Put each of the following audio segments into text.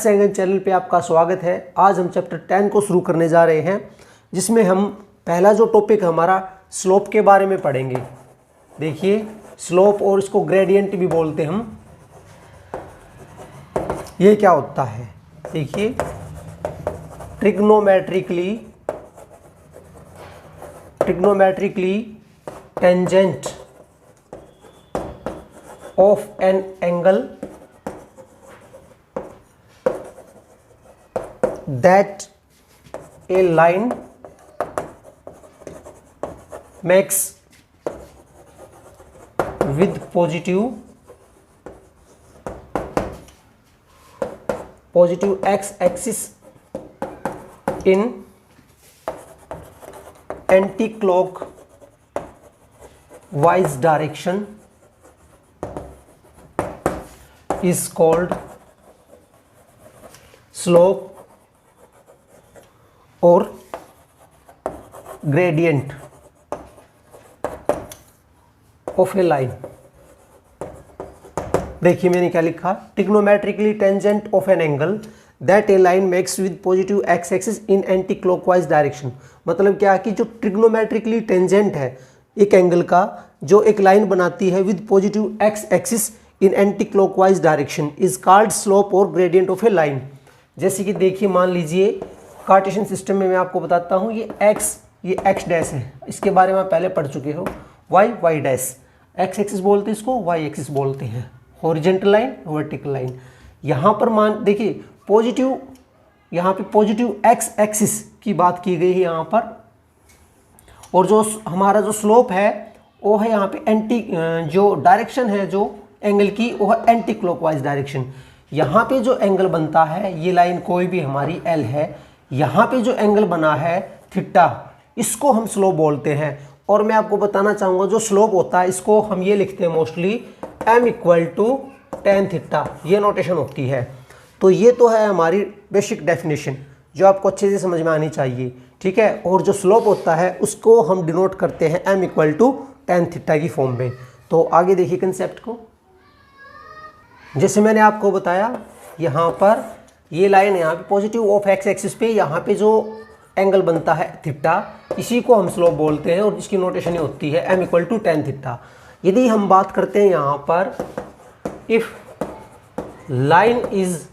Angle channel पे आपका स्वागत है। आज हम चैप्टर 10 को शुरू करने जा रहे हैं, जिसमें हम पहला जो टॉपिक हमारा स्लोप के बारे में पढ़ेंगे। देखिए, स्लोप और इसको ग्रेडियंट भी बोलते हैं हम। ये क्या होता है? देखिए, trigonometrically tangent of an angle that a line makes with positive x-axis in anti-clockwise direction is called slope और ग्रेडियंट ऑफ ए लाइन। देखिए मैंने क्या लिखा, trigonometrically tangent of an angle that a line makes with positive X axis in anti clockwise direction. मतलब क्या कि जो ट्रिग्नोमेट्रिकली tangent है एक एंगल का, जो एक लाइन बनाती है with positive X axis in anti clockwise direction is called slope और ग्रेडियंट ऑफ ए लाइन। जैसे कि देखिए, मान लीजिए कार्टेशियन सिस्टम में मैं आपको बताता हूँ, ये x डैश है, इसके बारे में आप पहले पढ़ चुके हो। y डैश, x एक्सिस बोलते हैं इसको, y एक्सिस बोलते हैं, हॉरिजॉन्टल लाइन, वर्टिकल लाइन। यहाँ पर मान देखिए पॉजिटिव, यहाँ पे पॉजिटिव x एक्सिस की बात की गई है यहाँ पर, और जो हमारा जो स्लोप है वो है यहाँ पे एंटी, जो डायरेक्शन है जो एंगल की वो है एंटी क्लॉकवाइज डायरेक्शन। यहाँ पे जो एंगल बनता है, ये लाइन कोई भी हमारी L है, यहाँ पे जो एंगल बना है थीटा, इसको हम स्लोप बोलते हैं। और मैं आपको बताना चाहूँगा जो स्लोप होता है इसको हम ये लिखते हैं मोस्टली m = tan थीटा, ये नोटेशन होती है। तो ये तो है हमारी बेसिक डेफिनेशन जो आपको अच्छे से समझ में आनी चाहिए, ठीक है। और जो स्लोप होता है उसको हम डिनोट करते हैं m = tan थीटा की फॉर्म में। तो आगे देखिए कंसेप्ट को। जैसे मैंने आपको बताया, यहाँ पर ये लाइन यहाँ पे पॉजिटिव ऑफ एक्स एक्सिस पे यहाँ पे जो एंगल बनता है थीटा, इसी को हम स्लोप बोलते हैं, और इसकी नोटेशन ये होती है m = tan थीटा। यदि हम बात करते हैं यहाँ पर, if line is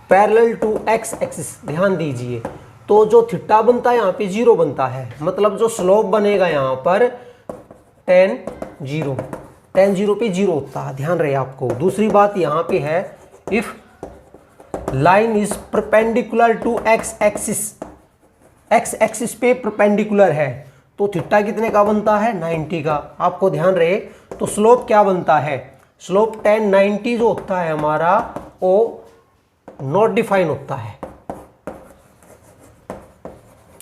parallel to X axis, ध्यान दीजिए, तो जो थीटा बनता है यहाँ पे 0 बनता है, मतलब जो स्लोप बनेगा यहाँ पर tan 0 पे 0 होता है, ध्यान रहे आपको। दूसरी बात यहाँ पे है, if line is perpendicular to X axis पे परपेंडिकुलर है, तो थीटा कितने का बनता है? 90 का। आपको ध्यान रहे, तो स्लोप क्या बनता है? स्लोप tan 90 जो होता है हमारा, वो नॉट डिफाइन होता है।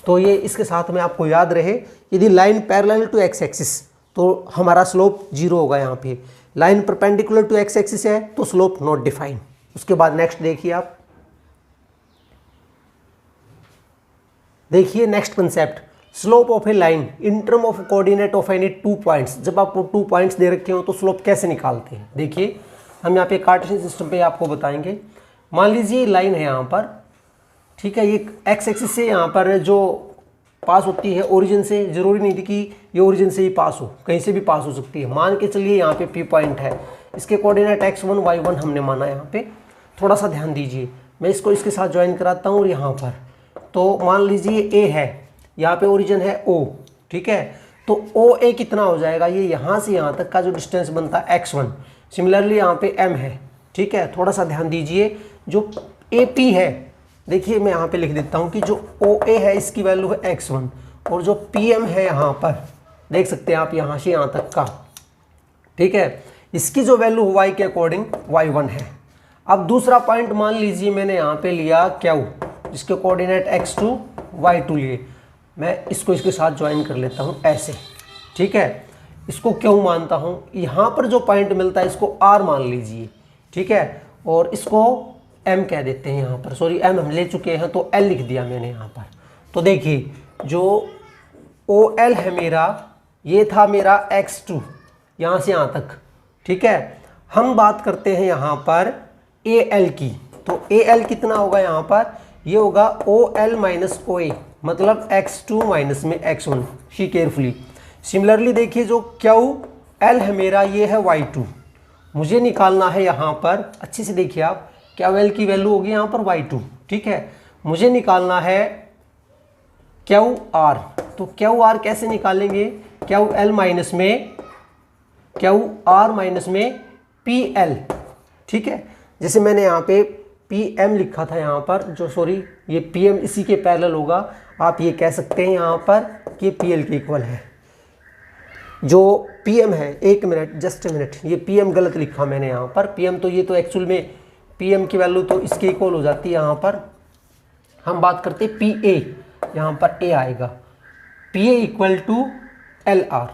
तो ये इसके साथ में आपको याद रहे, यदि line parallel to X axis तो हमारा स्लोप 0 होगा। यहाँ पे line perpendicular to X axis है तो स्लोप नॉट डिफाइन। उसके बाद नेक्स्ट देखिए आप, देखिए next concept, slope of a line in term of coordinate of any 2 points. जब आपको 2 पॉइंट्स दे रखे हो तो स्लोप कैसे निकालते हैं? देखिए, हम यहाँ पे कार्टेशियन सिस्टम पे आपको बताएंगे। मान लीजिए लाइन है यहाँ पर, ठीक है, ये एक्स एक्सिस से यहाँ पर जो पास होती है ओरिजिन से, जरूरी नहीं थी कि ये ओरिजिन से ही पास हो, कहीं से भी पास हो सकती है। मान के चलिए यहाँ पे P पॉइंट है, इसके कोऑर्डिनेट x1 y1 हमने माना। यहाँ पे थोड़ा सा ध्यान दीजिए, मैं इसको इसके साथ ज्वाइन कराता हूँ। और यहाँ पर तो मान लीजिए A है, यहाँ पे ओरिजिन है O, ठीक है, तो OA कितना हो जाएगा? ये यहाँ से यहाँ तक का जो डिस्टेंस बनता है x1। सिमिलरली यहाँ पे M है, ठीक है। थोड़ा सा ध्यान दीजिए, जो AP है, देखिए मैं यहाँ पे लिख देता हूँ कि जो OA है इसकी वैल्यू है x1, और जो PM है यहाँ पर देख सकते हैं आप, यहाँ से यहाँ तक का, ठीक है, इसकी जो वैल्यू y के अकॉर्डिंग y1 है। अब दूसरा पॉइंट मान लीजिए मैंने यहाँ पे लिया Q, जिसके कोऑर्डिनेट x2 y2 लिए। मैं इसको इसके साथ ज्वाइन कर लेता हूँ ऐसे, ठीक है। इसको क्यों मानता हूँ? यहाँ पर जो पॉइंट मिलता है इसको R मान लीजिए, ठीक है, और इसको M कह देते हैं। यहाँ पर सॉरी M हम ले चुके हैं तो L लिख दिया मैंने यहाँ पर। तो देखिए जो OL है मेरा, ये था मेरा x2 यहाँ से यहाँ तक, ठीक है। हम बात करते हैं यहाँ पर ए एल की, तो ए एल कितना होगा यहाँ पर, ये होगा ओ एल माइनस ओ ए, मतलब x2 माइनस में x1। See carefully. सिमिलरली देखिए जो क्यू एल है मेरा, ये है y2, मुझे निकालना है यहाँ पर, अच्छे से देखिए आप, क्यू एल की वैल्यू होगी यहाँ पर y2, ठीक है। मुझे निकालना है क्यू आर, तो क्यू आर कैसे निकालेंगे, क्यू एल माइनस में क्यू आर माइनस में पी एल, ठीक है। जैसे मैंने यहाँ पे पी एम लिखा था यहाँ पर, जो सॉरी ये पी एम इसी के पैरेलल होगा, आप ये कह सकते हैं यहाँ पर कि पी एल के इक्वल है। जो पी एम है, एक मिनट जस्ट ए मिनट, ये पी एम गलत लिखा मैंने यहाँ पर, पी एम तो ये तो एक्चुअल में पी एम की वैल्यू तो इसके इक्वल हो जाती है। यहाँ पर हम बात करते हैं पी ए, यहाँ पर ए आएगा, P A equal to L R,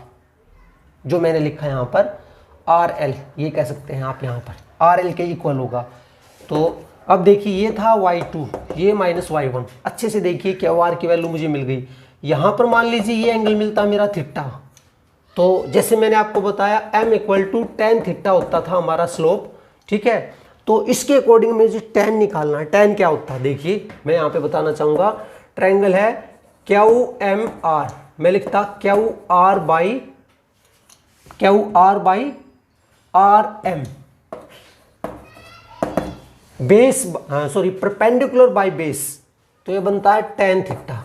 जो मैंने लिखा है यहाँ पर आर एल, ये कह सकते हैं आप यहाँ पर आर एल के इक्वल होगा। तो अब देखिए ये था y2, ये माइनस y1, अच्छे से देखिए क्यू आर की वैल्यू मुझे मिल गई। यहाँ पर मान लीजिए ये एंगल मिलता मेरा थीटा, तो जैसे मैंने आपको बताया m equal to tan theta होता था हमारा स्लोप, ठीक है। तो इसके अकॉर्डिंग में जो टेन निकालना है, टेन क्या होता है देखिए मैं यहाँ पे बताना चाहूँगा। ट्रायंगल है क्यू एम आर, मैं लिखता Q R by R M, base sorry perpendicular by base, तो ये बनता है टेन थीटा।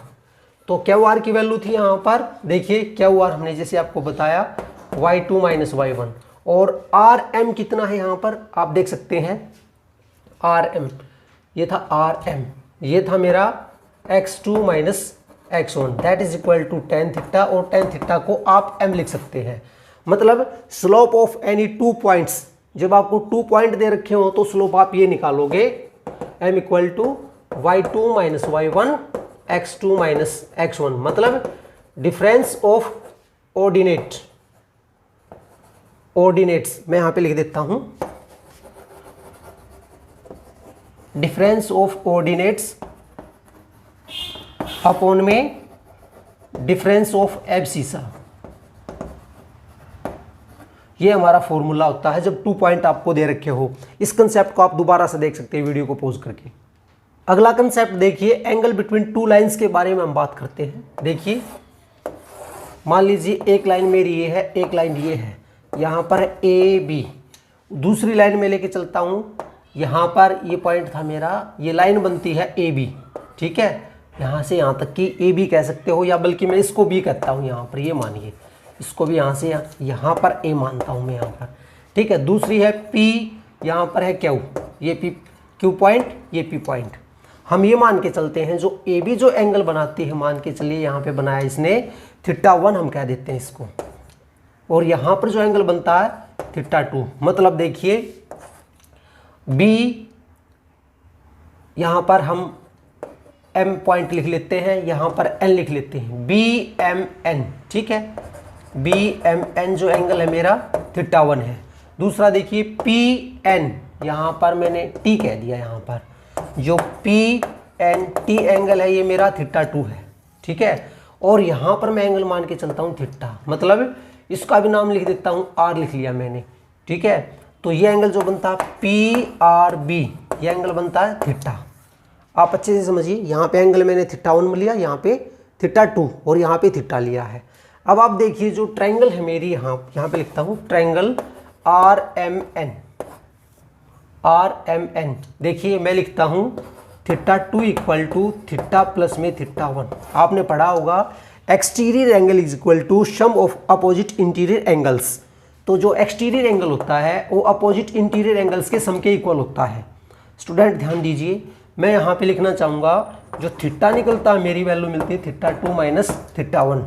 तो क्यू आर की वैल्यू थी यहाँ पर, देखिए क्यू आर हमने जैसे आपको बताया y2 माइनस y1, और आर एम कितना है यहाँ पर आप देख सकते हैं, आर एम ये था आर एम, ये था मेरा x2 minus x1, that is equal to tan theta, और टेन थीटा को आप m लिख सकते हैं। मतलब स्लोप ऑफ एनी 2 पॉइंट्स, जब आपको 2 पॉइंट दे रखे हो तो स्लोप आप ये निकालोगे m equal to y2 minus y1 x2 minus x1, मतलब डिफरेंस ऑफ ऑर्डिनेट्स मैं यहां पे लिख देता हूं, डिफरेंस ऑफ ऑर्डिनेट्स अपॉन में डिफरेंस ऑफ एब्सिसा, ये हमारा फॉर्मूला होता है जब 2 पॉइंट आपको दे रखे हो। इस कंसेप्ट को आप दोबारा से देख सकते हैं वीडियो को पॉज करके। अगला कंसेप्ट देखिए, एंगल बिटवीन 2 लाइंस के बारे में हम बात करते हैं। देखिए मान लीजिए एक लाइन मेरी ये है, एक लाइन ये है, यहाँ पर ए बी, दूसरी लाइन में लेके चलता हूँ, यहाँ पर ये पॉइंट था मेरा, ये लाइन बनती है ए बी, ठीक है। यहाँ से यहाँ तक की ए बी कह सकते हो, या बल्कि मैं इसको बी कहता हूँ यहाँ पर, ये मानिए इसको भी यहाँ से यहाँ पर ए मानता हूँ मैं यहाँ पर, ठीक है। दूसरी है P, यहाँ पर है Q, ये Q पॉइंट, ये P पॉइंट। हम ये मान के चलते हैं जो ए बी जो एंगल बनाती है, मान के चलिए यहाँ पे बनाया इसने θ1 हम कह देते हैं इसको, और यहाँ पर जो एंगल बनता है θ2। मतलब देखिए B, यहाँ पर हम M पॉइंट लिख लेते हैं, यहाँ पर N लिख लेते हैं, BMN, ठीक है। BMN जो एंगल है मेरा θ1 है। दूसरा देखिए PN, यहाँ पर मैंने T कह दिया, यहाँ पर जो PNT एंगल है ये मेरा θ2 है, ठीक है। और यहाँ पर मैं एंगल मान के चलता हूँ थीटा, मतलब इसका भी नाम लिख देता हूँ, R लिख लिया मैंने, ठीक है। तो ये एंगल जो बनता है PRB, ये एंगल बनता है थीटा। आप अच्छे से समझिए, यहाँ पे एंगल मैंने θ1 लिया, यहाँ पे θ2, और यहाँ पे थीटा लिया है। अब आप देखिए जो ट्रायंगल है मेरी, यहाँ पे लिखता हूँ ट्रायंगल RMN। देखिए मैं लिखता हूँ θ2 इक्वल टू थीटा प्लस में θ1। आपने पढ़ा होगा exterior angle is equal to sum of opposite interior angles. तो जो एक्सटीरियर एंगल होता है वो अपोजिट इंटीरियर एंगल्स के सम के इक्वल होता है। स्टूडेंट ध्यान दीजिए, मैं यहाँ पे लिखना चाहूँगा जो थीटा निकलता है मेरी वैल्यू मिलती है θ2 माइनस θ1।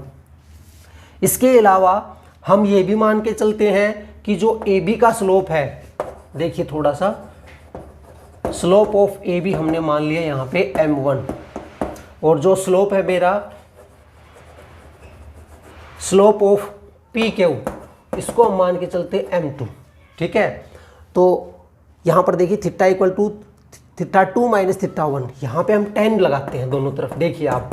इसके अलावा हम ये भी मान के चलते हैं कि जो AB का स्लोप है, देखिए थोड़ा सा, स्लोप ऑफ AB हमने मान लिया यहाँ पे m1, और जो स्लोप है मेरा स्लोप ऑफ PQ, इसको हम मान के चलते m2, ठीक है। तो यहाँ पर देखिए थीटा इक्वल टू θ2 माइनस θ1, यहाँ पे हम tan लगाते हैं दोनों तरफ। देखिए आप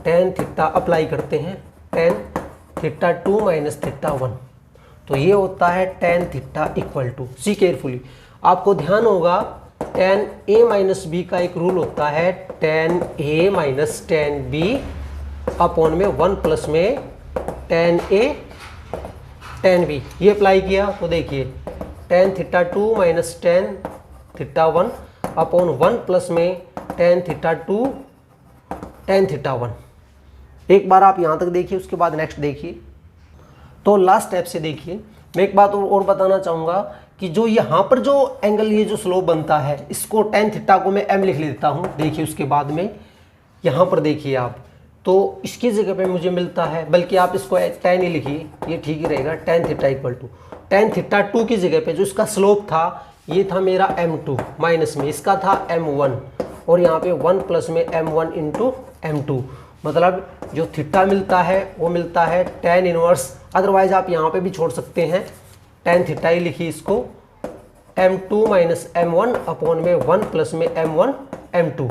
tan थीटा अप्लाई करते हैं, tan θ2 माइनस θ1, तो ये होता है tan theta equal to, see carefully, आपको ध्यान होगा टेन ए माइनस बी का एक रूल होता है टेन ए माइनस टेन बी अपॉन में 1 प्लस में टेन ए टेन बी। ये अप्लाई किया तो देखिए ten theta 2 minus tan theta 1 upon 1 plus में टेन थीटा 2 टेन थीटा 1। एक बार आप यहाँ तक देखिए, उसके बाद नेक्स्ट देखिए। तो लास्ट स्टेप से देखिए, मैं एक बात और बताना चाहूँगा कि जो यहाँ पर जो एंगल, ये जो स्लोप बनता है, इसको टेन थीटा को मैं m लिख लेता हूँ। देखिए उसके बाद में यहाँ पर देखिए आप, तो इसकी जगह पे मुझे मिलता है, बल्कि आप इसको टेन ही लिखिए, ये ठीक ही रहेगा, tan theta equal to tan theta 2 की जगह पे जो इसका स्लोप था ये था मेरा m2 माइनस में इसका था m1, और यहाँ पे 1 प्लस में m1 इंटू m2, मतलब जो थीटा मिलता है वो मिलता है टेन इनवर्स, अदरवाइज आप यहाँ पे भी छोड़ सकते हैं, टेन थीटा ही लिखिए इसको, m2 माइनस m1 अपॉन में 1 प्लस में m1 m2।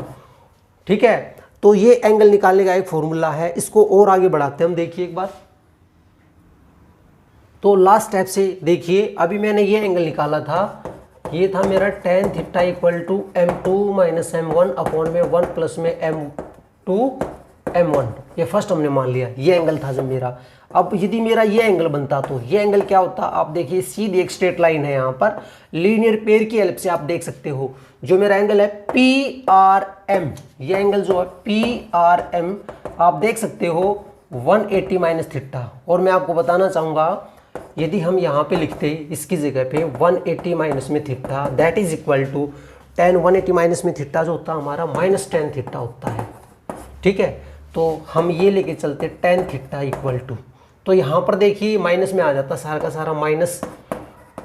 ठीक है, तो ये एंगल निकालने का एक फॉर्मूला है, इसको और आगे बढ़ाते हैं हम। देखिए एक बार, तो लास्ट स्टेप से देखिए, अभी मैंने ये एंगल निकाला था, ये था मेरा tan theta equal to m2 minus m1 upon में 1 प्लस में m2 m1, ये फर्स्ट हमने मान लिया, ये एंगल था जब मेरा। अब यदि मेरा ये एंगल बनता तो ये एंगल क्या होता, आप देखिए सीधी एक स्ट्रेट लाइन है यहाँ पर, लीनियर पेयर की हेल्प से आप देख सकते हो, जो मेरा एंगल है PRM, ये एंगल जो है PRM आप देख सकते हो 180 माइनस थीटा। और मैं आपको बताना चाहूँगा, यदि हम यहाँ पे लिखते इसकी जगह पे 180 माइनस में theta, that is equal to tan 180 minus में थीटा जो होता है हमारा माइनस टेन थीटा होता है। ठीक है, तो हम ये लेके चलते टेन थीटा इक्वल टू, तो यहाँ पर देखिए माइनस में आ जाता सारा का सारा, minus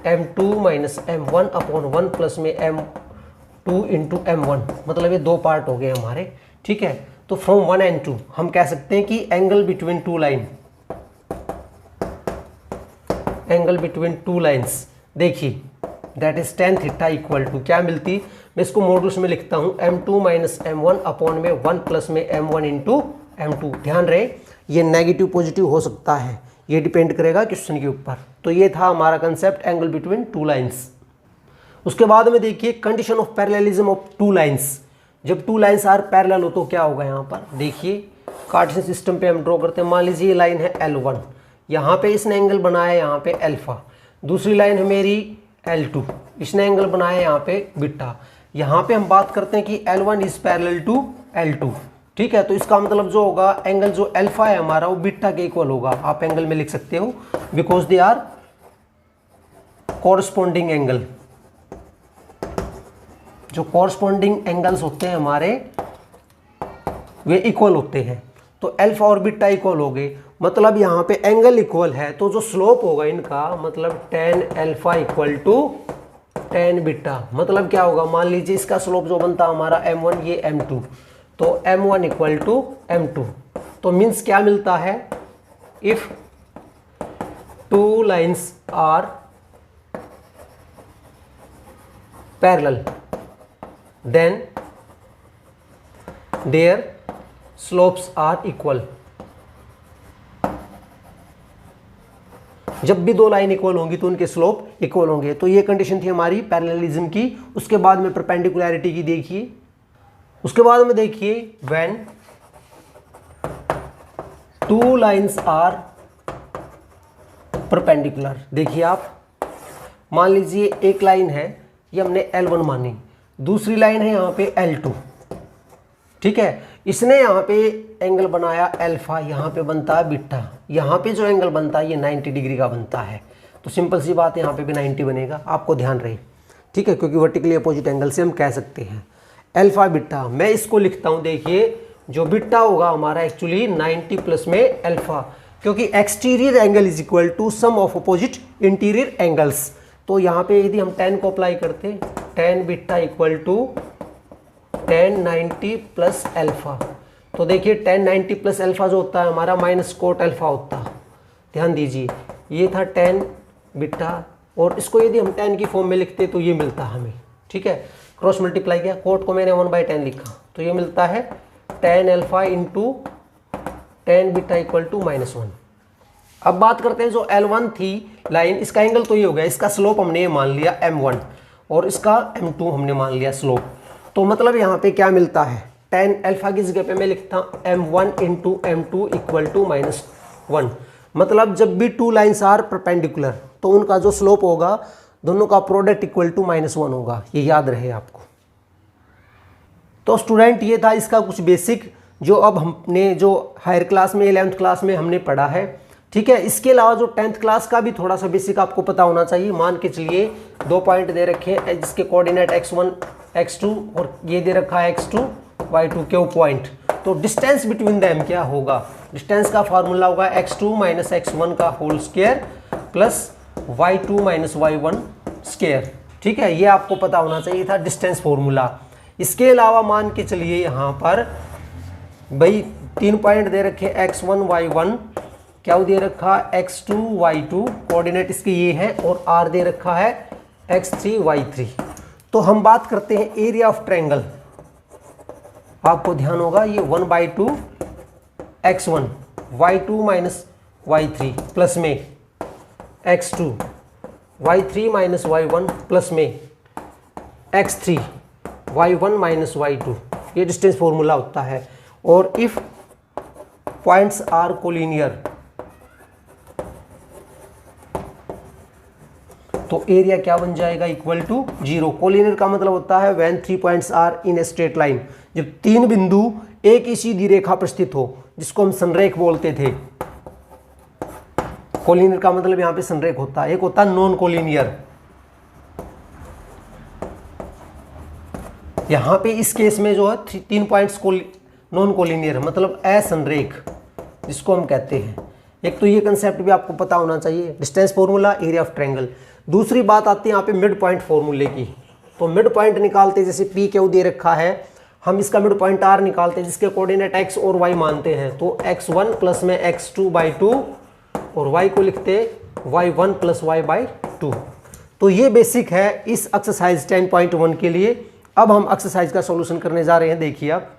m2 minus m1 upon 1 plus में m2 इंटू m1, मतलब ये दो पार्ट हो गए हमारे। ठीक है, तो फ्रॉम 1 and 2 हम कह सकते हैं कि angle between two line, angle between two lines, देखिए that is tan theta equal to क्या मिलती, मैं इसको मॉडुलस में लिखता हूँ m2 माइनस m1 अपॉन में 1 प्लस में m1 इंटू m2। ध्यान रहे ये नेगेटिव पॉजिटिव हो सकता है, ये डिपेंड करेगा क्वेश्चन के ऊपर। तो ये था हमारा concept angle between two lines. उसके बाद में देखिए condition of parallelism of two lines, जब टू लाइन्स आर पैरेलल हो तो क्या होगा। यहाँ पर देखिए कार्टेशियन सिस्टम पे हम ड्रॉ करते हैं, मान लीजिए ये लाइन है L1, यहाँ पे इसने एंगल बनाया यहाँ पे अल्फा, दूसरी लाइन है मेरी L2, इसने एंगल बनाया यहाँ पे बीटा। यहाँ पे हम बात करते हैं कि L1 is parallel to L2। ठीक है, तो इसका मतलब जो होगा एंगल जो अल्फा है हमारा वो बीटा के इक्वल होगा, आप एंगल में लिख सकते हो, because they are corresponding angle. जो कॉरस्पॉन्डिंग एंगल्स होते हैं हमारे वे इक्वल होते हैं, तो अल्फा और बीटा इक्वल हो गए, मतलब यहाँ पे एंगल इक्वल है, तो जो स्लोप होगा इनका मतलब tan alpha equal to tan beta, मतलब क्या होगा, मान लीजिए इसका स्लोप जो बनता हमारा m1 ये m2, तो m1 इक्वल टू m2, तो मीन्स क्या मिलता है, if two lines are parallel then their slopes are equal. जब भी दो लाइन इक्वल होंगी तो उनके स्लोप इक्वल होंगे। तो ये कंडीशन थी हमारी पैरेललिज्म की। उसके बाद में परपेंडिकुलैरिटी की देखिए, उसके बाद में देखिए when two lines are perpendicular. देखिए आप मान लीजिए एक लाइन है, ये हमने L1 मानी, दूसरी लाइन है यहाँ पे L2। ठीक है, इसने यहाँ पे एंगल बनाया अल्फा, यहाँ पे बनता है बीटा, यहाँ पे जो एंगल बनता है ये 90 डिग्री का बनता है, तो सिंपल सी बात है यहाँ पे भी 90 बनेगा, आपको ध्यान रहे। ठीक है, क्योंकि वर्टिकली अपोजिट एंगल से हम कह सकते हैं अल्फा बीटा। मैं इसको लिखता हूँ, देखिए जो बीटा होगा हमारा एक्चुअली 90 प्लस में अल्फा, क्योंकि exterior angle is equal to sum of opposite interior angles. तो यहाँ पे यदि हम 10 को अप्लाई करते, 10 beta equal to 10 90 plus alpha, तो देखिए 10 90 प्लस अल्फा जो होता है हमारा माइनस कोट अल्फा होता है। ध्यान दीजिए ये था 10 बीटा, और इसको यदि हम 10 की फॉर्म में लिखते तो ये मिलता हमें। ठीक है, क्रॉस मल्टीप्लाई किया, कोट को मैंने 1/10 लिखा, तो ये मिलता है 10 alpha into 10 beta equal to -1। अब बात करते हैं जो L1 थी लाइन, इसका एंगल तो ये हो गया, इसका स्लोप हमने ये मान लिया M1 और इसका M2 हमने मान लिया स्लोप। तो मतलब यहाँ पे क्या मिलता है, tan अल्फा की जगह पे मैं लिखता हूँ M1 into M2 equal to -1। मतलब जब भी टू लाइन्स आर परपेंडिकुलर तो उनका जो स्लोप होगा दोनों का प्रोडक्ट इक्वल टू -1 होगा, ये याद रहे आपको। तो स्टूडेंट ये था इसका कुछ बेसिक, जो अब हमने जो हायर क्लास में 11th क्लास में हमने पढ़ा है, ठीक है। इसके अलावा जो 10th क्लास का भी थोड़ा सा बेसिक आपको पता होना चाहिए। मान के चलिए 2 पॉइंट दे रखे हैं जिसके कोऑर्डिनेट x1 x2 और ये दे रखा है x2 y2 के पॉइंट, तो डिस्टेंस बिटवीन देम क्या होगा, डिस्टेंस का फार्मूला होगा x2 माइनस x1 का whole square plus y2 minus y1 square, ठीक है। ये आपको पता होना चाहिए था डिस्टेंस फॉर्मूला। इसके अलावा मान के चलिए यहाँ पर भाई 3 पॉइंट दे रखे x1 y1, क्या दे रखा है x2 y2, कोऑर्डिनेट इसके ये है, और r दे रखा है x3 y3। तो हम बात करते हैं एरिया ऑफ ट्रायंगल। आपको ध्यान होगा ये 1/2 x1 y2 minus y3 plus में x2 y3 minus y1 plus में x3 y1 माइनस y2, ये डिस्टेंस फॉर्मूला होता है। और इफ पॉइंट्स आर कोलिनियर तो एरिया क्या बन जाएगा, इक्वल टू 0। कोलिनियर का मतलब होता है when 3 points are in a straight line, जब 3 बिंदु एक ही सीधी रेखा पर स्थित हो, जिसको हम संरेख बोलते थे। कोलिनियर का मतलब यहाँ पे संरेख होता है, एक होता है नॉन कोलिनियर। यहाँ पे इस केस में जो है 3 पॉइंट्स नॉन कोलिनियर मतलब असंरेख जिसको हम कहते हैं। एक तो ये कंसेप्ट भी आपको पता होना चाहिए, distance formula, area of triangle. दूसरी बात आती है यहाँ पे मिड पॉइंट फॉर्मूले की। तो मिड पॉइंट निकालते, जैसे पी क्यू दे रखा है, हम इसका मिड पॉइंट आर निकालते हैं जिसके कोऑर्डिनेट एक्स और वाई मानते हैं। तो x1 प्लस में x2/2 और y को लिखते y1 प्लस y/2। तो ये बेसिक है इस एक्सरसाइज 10.1 के लिए। अब हम एक्सरसाइज का सॉल्यूशन करने जा रहे हैं। देखिए आप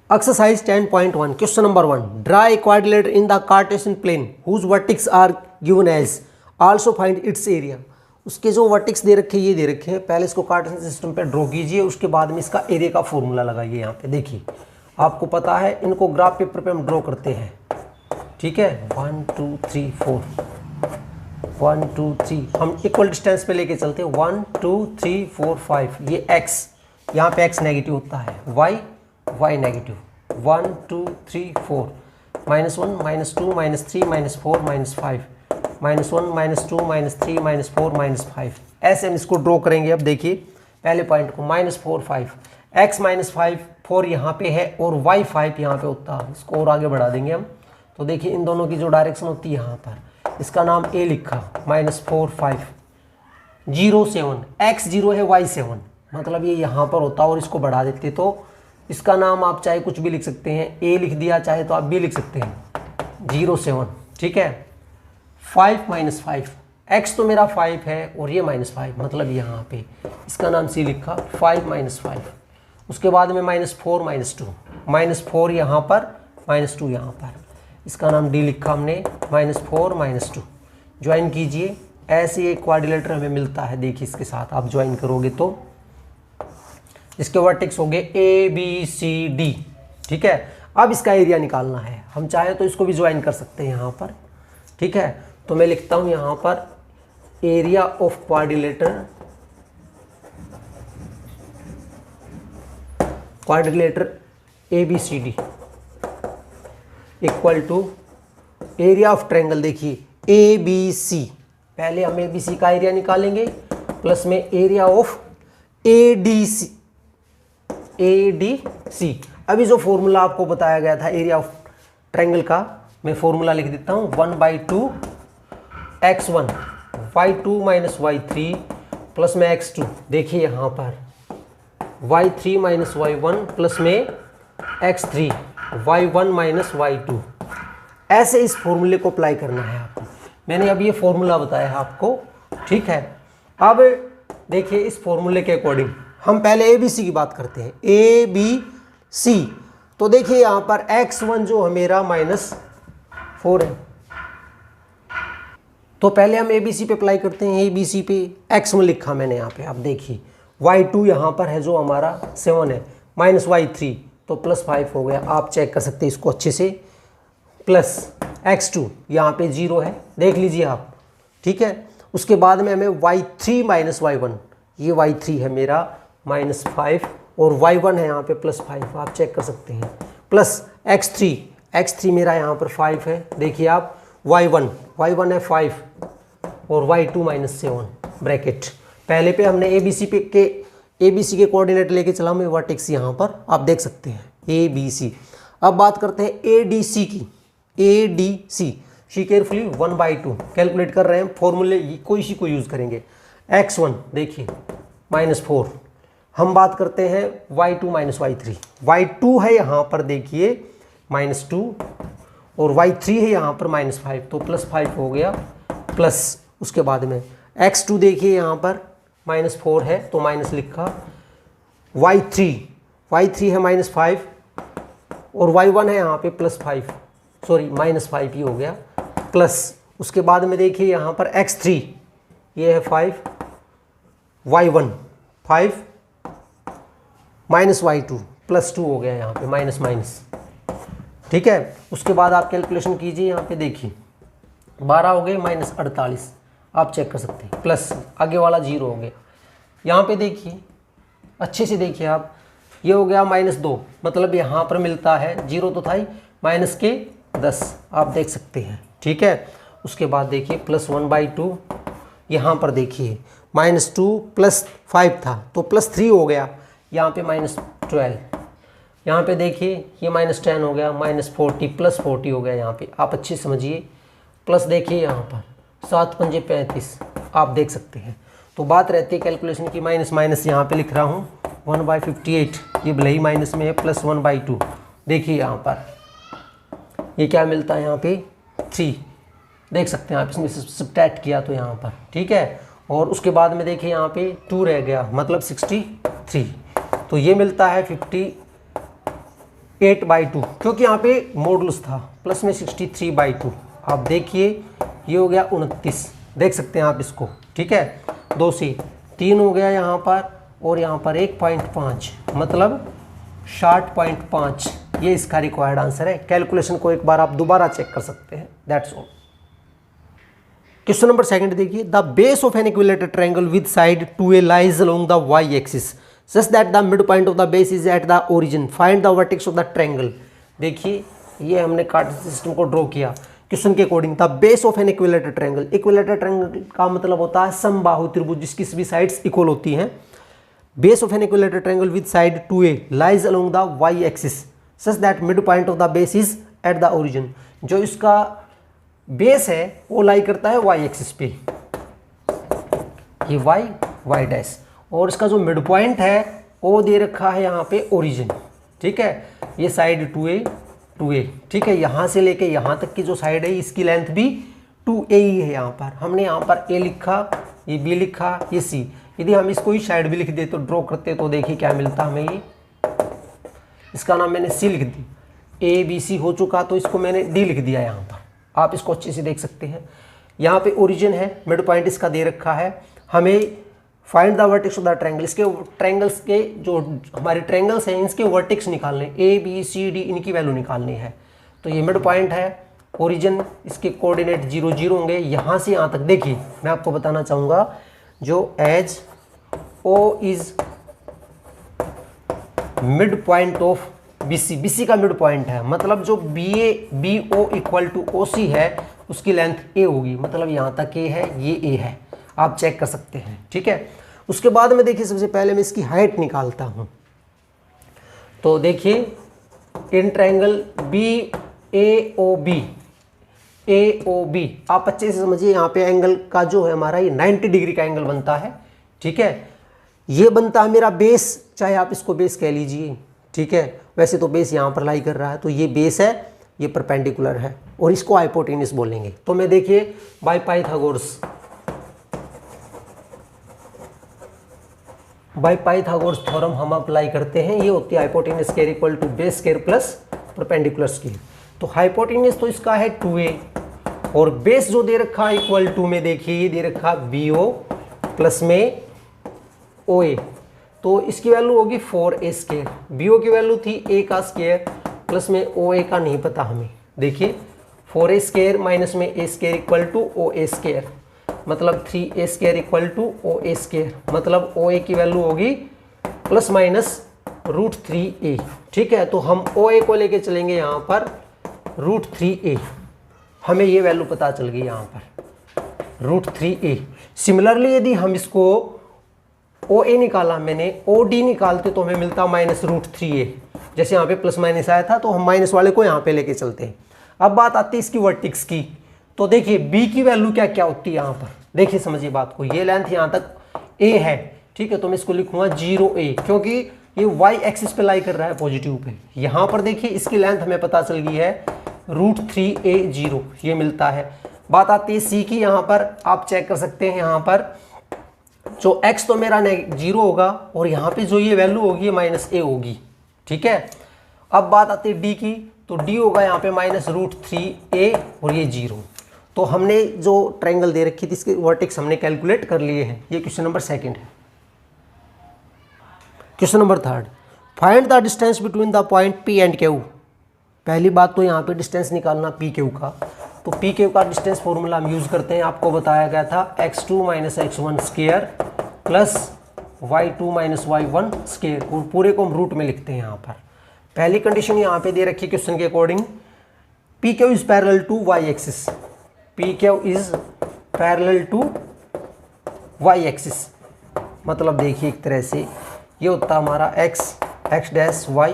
exercise 10.1 question number 1, draw a quadrilateral in the Cartesian plane whose vertex are given as, also find its area. उसके जो वर्टेक्स दे रखे ये दे रखे हैं, पहले इसको कार्टेशियन सिस्टम पे ड्रॉ कीजिए, उसके बाद में इसका एरिया का फॉर्मूला लगाइए। यहाँ पे देखिए आपको पता है, इनको ग्राफ पेपर पे हम ड्रॉ करते हैं, ठीक है। 1 2 3 4 1 2 3 हम इक्वल डिस्टेंस पे लेके चलते हैं। 1 2 3 4 5 ये x, यहाँ पे x नेगेटिव होता है, y नेगेटिव। 1 2 3 4 -1 -2 -3 -4 -5 -1 -2 -3 -4 -5, ऐसे हम इसको ड्रॉ करेंगे। अब देखिए पहले पॉइंट को -4 5, x -5 4 यहाँ पे है और y 5 यहाँ पे होता है। इसको और आगे बढ़ा देंगे हम। तो देखिए इन दोनों की जो डायरेक्शन होती है यहाँ पर, इसका नाम a लिखा, -4 5 0 7, x 0 है y 7, मतलब ये यहाँ पर होता और इसको बढ़ा देते तो इसका नाम आप चाहे कुछ भी लिख सकते हैं, a लिख दिया, चाहे तो आप b लिख सकते हैं, 0 7, ठीक है। 5 -5, x तो मेरा 5 है और ये -5, मतलब यहाँ पे इसका नाम c लिखा, 5 -5। उसके बाद में -4 -2, -4 यहाँ पर, -2 यहाँ पर, इसका नाम d लिखा हमने, -4 -2। ज्वाइन कीजिए, ऐसे एक क्वाड्रिलेटर हमें मिलता है। देखिए इसके साथ आप ज्वाइन करोगे तो इसके वर्टेक्स हो गए A B C D, ठीक है। अब इसका एरिया निकालना है, हम चाहे तो इसको भी ज्वाइन कर सकते हैं यहाँ पर, ठीक है। तो मैं लिखता हूँ यहाँ पर area of quadrilateral ABCD equal to area of triangle. देखिए ABC, पहले हम ABC का एरिया निकालेंगे प्लस में एरिया ऑफ ADC। अभी जो फॉर्मूला आपको बताया गया था एरिया ऑफ ट्रायंगल का, मैं फॉर्मूला लिख देता हूँ, 1/2 x1 y2 minus y3 plus में x2। देखिए यहाँ पर y3 माइनस y1 प्लस में x3 y1 माइनस y2। ऐसे इस फॉर्मूले को अप्लाई करना है आपको। मैंने अब ये फॉर्मूला बताया है आपको, ठीक है। अब देखिए इस फॉर्मूले के अकॉर्डिंग हम पहले ABC की बात करते हैं, ABC। तो देखिए यहाँ पर x1 जो है मेरा -4 है, तो पहले हम ABC पे अप्लाई करते हैं। ABC पे x में लिखा मैंने यहाँ पे, आप देखिए y2 यहाँ पर है जो हमारा 7 है, माइनस y3 तो प्लस 5 हो गया। आप चेक कर सकते हैं इसको अच्छे से। प्लस x2 यहाँ पे 0 है, देख लीजिए आप, ठीक है। उसके बाद में हमें y3 माइनस y1, ये y3 है मेरा माइनस 5 और y1 है यहाँ पे प्लस 5, आप चेक कर सकते हैं। प्लस x3 मेरा यहाँ पर 5 है, देखिए आप। y1 है 5 और y2 माइनस 7 ब्रैकेट। पहले पे हमने ABC के कोऑर्डिनेट लेके चला, हमें वर्टेक्स यहाँ पर आप देख सकते हैं ABC। अब बात करते हैं ADC की। ADC शी केयरफुली 1/2 कैलकुलेट कर रहे हैं, फॉर्मूले कोई सी को यूज़ करेंगे। x1 देखिए -4, हम बात करते हैं y2 माइनस y3। y2 है यहाँ पर देखिए -2 और y3 है यहाँ पर -5 तो प्लस 5 हो गया। प्लस उसके बाद में x2 देखिए यहाँ पर -4 है तो माइनस लिखा। y3 है -5 और y1 है यहाँ पे +5, सॉरी -5 ही हो गया। प्लस उसके बाद में देखिए यहाँ पर x3 ये है 5, y1 5 माइनस y2 +2 हो गया यहाँ पे माइनस, ठीक है। उसके बाद आप कैलकुलेशन कीजिए, यहाँ पे देखिए 12 हो गए -48, आप चेक कर सकते हैं। प्लस आगे वाला 0 हो गया। यहाँ पे देखिए अच्छे से देखिए आप, ये हो गया -2, मतलब यहाँ पर मिलता है 0 तो था ही, -10 आप देख सकते हैं, ठीक है। उसके बाद देखिए +1/2, यहाँ पर देखिए -2 + 5 था तो +3 हो गया, यहाँ पे -12, यहाँ पे देखिए ये -10 हो गया, -40 +40 हो गया यहाँ पे, आप अच्छे समझिए। प्लस देखिए यहाँ पर 7 पंजे 35, आप देख सकते हैं। तो बात रहती है कैलकुलेशन की, माइनस यहाँ पे लिख रहा हूँ 1/58, ये भले ही माइनस में है, +1/2 देखिए यहाँ पर ये क्या मिलता है यहाँ पे 3, देख सकते हैं आप, इसमें सब्ट्रैक्ट किया तो यहाँ पर, ठीक है। और उसके बाद में देखिए यहाँ पे 2 रह गया, मतलब 63, तो ये मिलता है 58/2, क्योंकि यहाँ पे मॉडुलस था, प्लस में 63/2, आप देखिए ये हो गया 29, देख सकते हैं आप इसको, ठीक है। 2 से 3 हो गया यहाँ पर, और यहाँ पर 1.5 मतलब 60.5, ये इसका रिक्वायर्ड आंसर है। कैलकुलेशन को एक बार आप दोबारा चेक कर सकते हैं, दैट्स ऑल। क्वेश्चन नंबर 2 देखिए, the base of an equilateral triangle with side 2a lies along the y axis such that the mid point of the base is at the origin, find the vertex of the triangle. देखिए ये हमने Cartesian system को draw किया question के according. The base of an equilateral triangle, equilateral triangle का मतलब होता है समबाहु त्रिभुज जिसकी सभी साइड्स इक्वल होती हैं। Base of an equilateral triangle with side 2a lies along the y axis such that mid point of the base is at the origin, जो इसका बेस है वो लाई करता है y एक्सिस पे, ये y डैश, और इसका जो मिड पॉइंट है वो दे रखा है यहाँ पे ओरिजिन, ठीक है। ये साइड 2a, ठीक है, यहाँ से लेके यहाँ तक की जो साइड है इसकी लेंथ भी 2a ही है। यहाँ पर हमने यहाँ पर a लिखा, ये b लिखा, ये c, यदि हम इसको ही साइड भी लिख दे तो ड्रॉ करते तो देखिए क्या मिलता हमें, ये इसका नाम मैंने c लिख दी, a b c हो चुका तो इसको मैंने d लिख दिया यहाँ पर, आप इसको अच्छे से देख सकते हैं। यहाँ पे ओरिजिन है, मिड पॉइंट इसका दे रखा है, हमें find the vertex of the triangle, इसके ट्रायंगल्स के जो हमारे ट्रायंगल्स हैं इसके वर्टेक्स निकालने, a b c d इनकी वैल्यू निकालनी है। तो ये मिड पॉइंट है, ओरिजिन, इसके कोऑर्डिनेट 0 0 होंगे, यहाँ से यहाँ तक। देखिए मैं आपको बताना चाहूँगा, जो as o is mid point of BC का मिड पॉइंट है, मतलब जो BO इक्वल टू OC है उसकी लेंथ a होगी, मतलब यहाँ तक a है, ये a है, आप चेक कर सकते हैं, ठीक है। उसके बाद में देखिए सबसे पहले मैं इसकी हाइट निकालता हूँ। तो देखिए इन ट्रायंगल AOB आप अच्छे से समझिए, यहाँ पे एंगल का जो है हमारा ये 90 डिग्री का एंगल बनता है, ठीक है। ये बनता है मेरा बेस, चाहे आप इसको बेस कह लीजिए, ठीक है। वैसे तो बेस यहाँ पर लाई कर रहा है, तो ये बेस है, ये परपेंडिकुलर है, और इसको हाइपोटेन्यूस बाय तो मैं देखिए बाय पाइथागोरस थ्योरम हम अप्लाई करते हैं, ये होती है hypotenuse square equal to base square plus perpendicular square. तो हाइपोटेन्यूस तो इसका है 2a, और बेस जो दे रखा है इक्वल टू में देखिए ये दे रखा BO प्लस में OA, तो इसकी वैल्यू होगी 4A²। BO की वैल्यू थी A का स्क्वायर प्लस में OA का नहीं पता हमें। देखिए 4A² माइनस में A² इक्वल टू OA², मतलब 3A² इक्वल टू OA², मतलब OA की वैल्यू होगी प्लस माइनस √3A। ठीक है, तो हम OA को लेके चलेंगे यहाँ पर √3A, हमें ये वैल्यू पता चल गई यहाँ पर √3A। सिमिलरली यदि हम इसको OA निकाला मैंने, OD निकालते तो हमें मिलता -√3A। जैसे यहाँ पे प्लस माइनस आया था तो हम माइनस वाले को यहाँ पे लेके चलते हैं। अब बात आती है इसकी वर्टेक्स की, तो देखिए B की वैल्यू क्या क्या होती है यहाँ पर, देखिए समझिए बात को। ये लेंथ यहाँ तक A है, ठीक है, तो मैं इसको लिखूंगा 0A, क्योंकि ये y एक्सिस पे लाई कर रहा है पॉजिटिव पे। यहाँ पर देखिए इसकी लेंथ हमें पता चल गई है √3A0, ये मिलता है। बात आती है C की, यहाँ पर आप चेक कर सकते हैं, यहाँ पर जो x तो मेरा 0 होगा और यहाँ पे जो ये वैल्यू होगी -A होगी। ठीक है, अब बात आती है D की, तो D होगा यहाँ पे -√3A और ये 0। तो हमने जो ट्रायंगल दे रखी थी इसके वर्टेक्स हमने कैलकुलेट कर लिए हैं। ये क्वेश्चन नंबर 2 है। Question number 3, find the distance between the point P and Q। पहली बात तो यहाँ पे डिस्टेंस निकालना PQ का, तो PQ का डिस्टेंस फॉर्मूला हम यूज़ करते हैं। आपको बताया गया था x2 - x1² plus y2 - y1², और पूरे को हम रूट में लिखते हैं यहाँ पर। पहली कंडीशन यहाँ पे दे रखी है क्वेश्चन के according, PQ is parallel to y axis, PQ is parallel to y axis, मतलब देखिए एक तरह से ये होता हमारा x डैश y।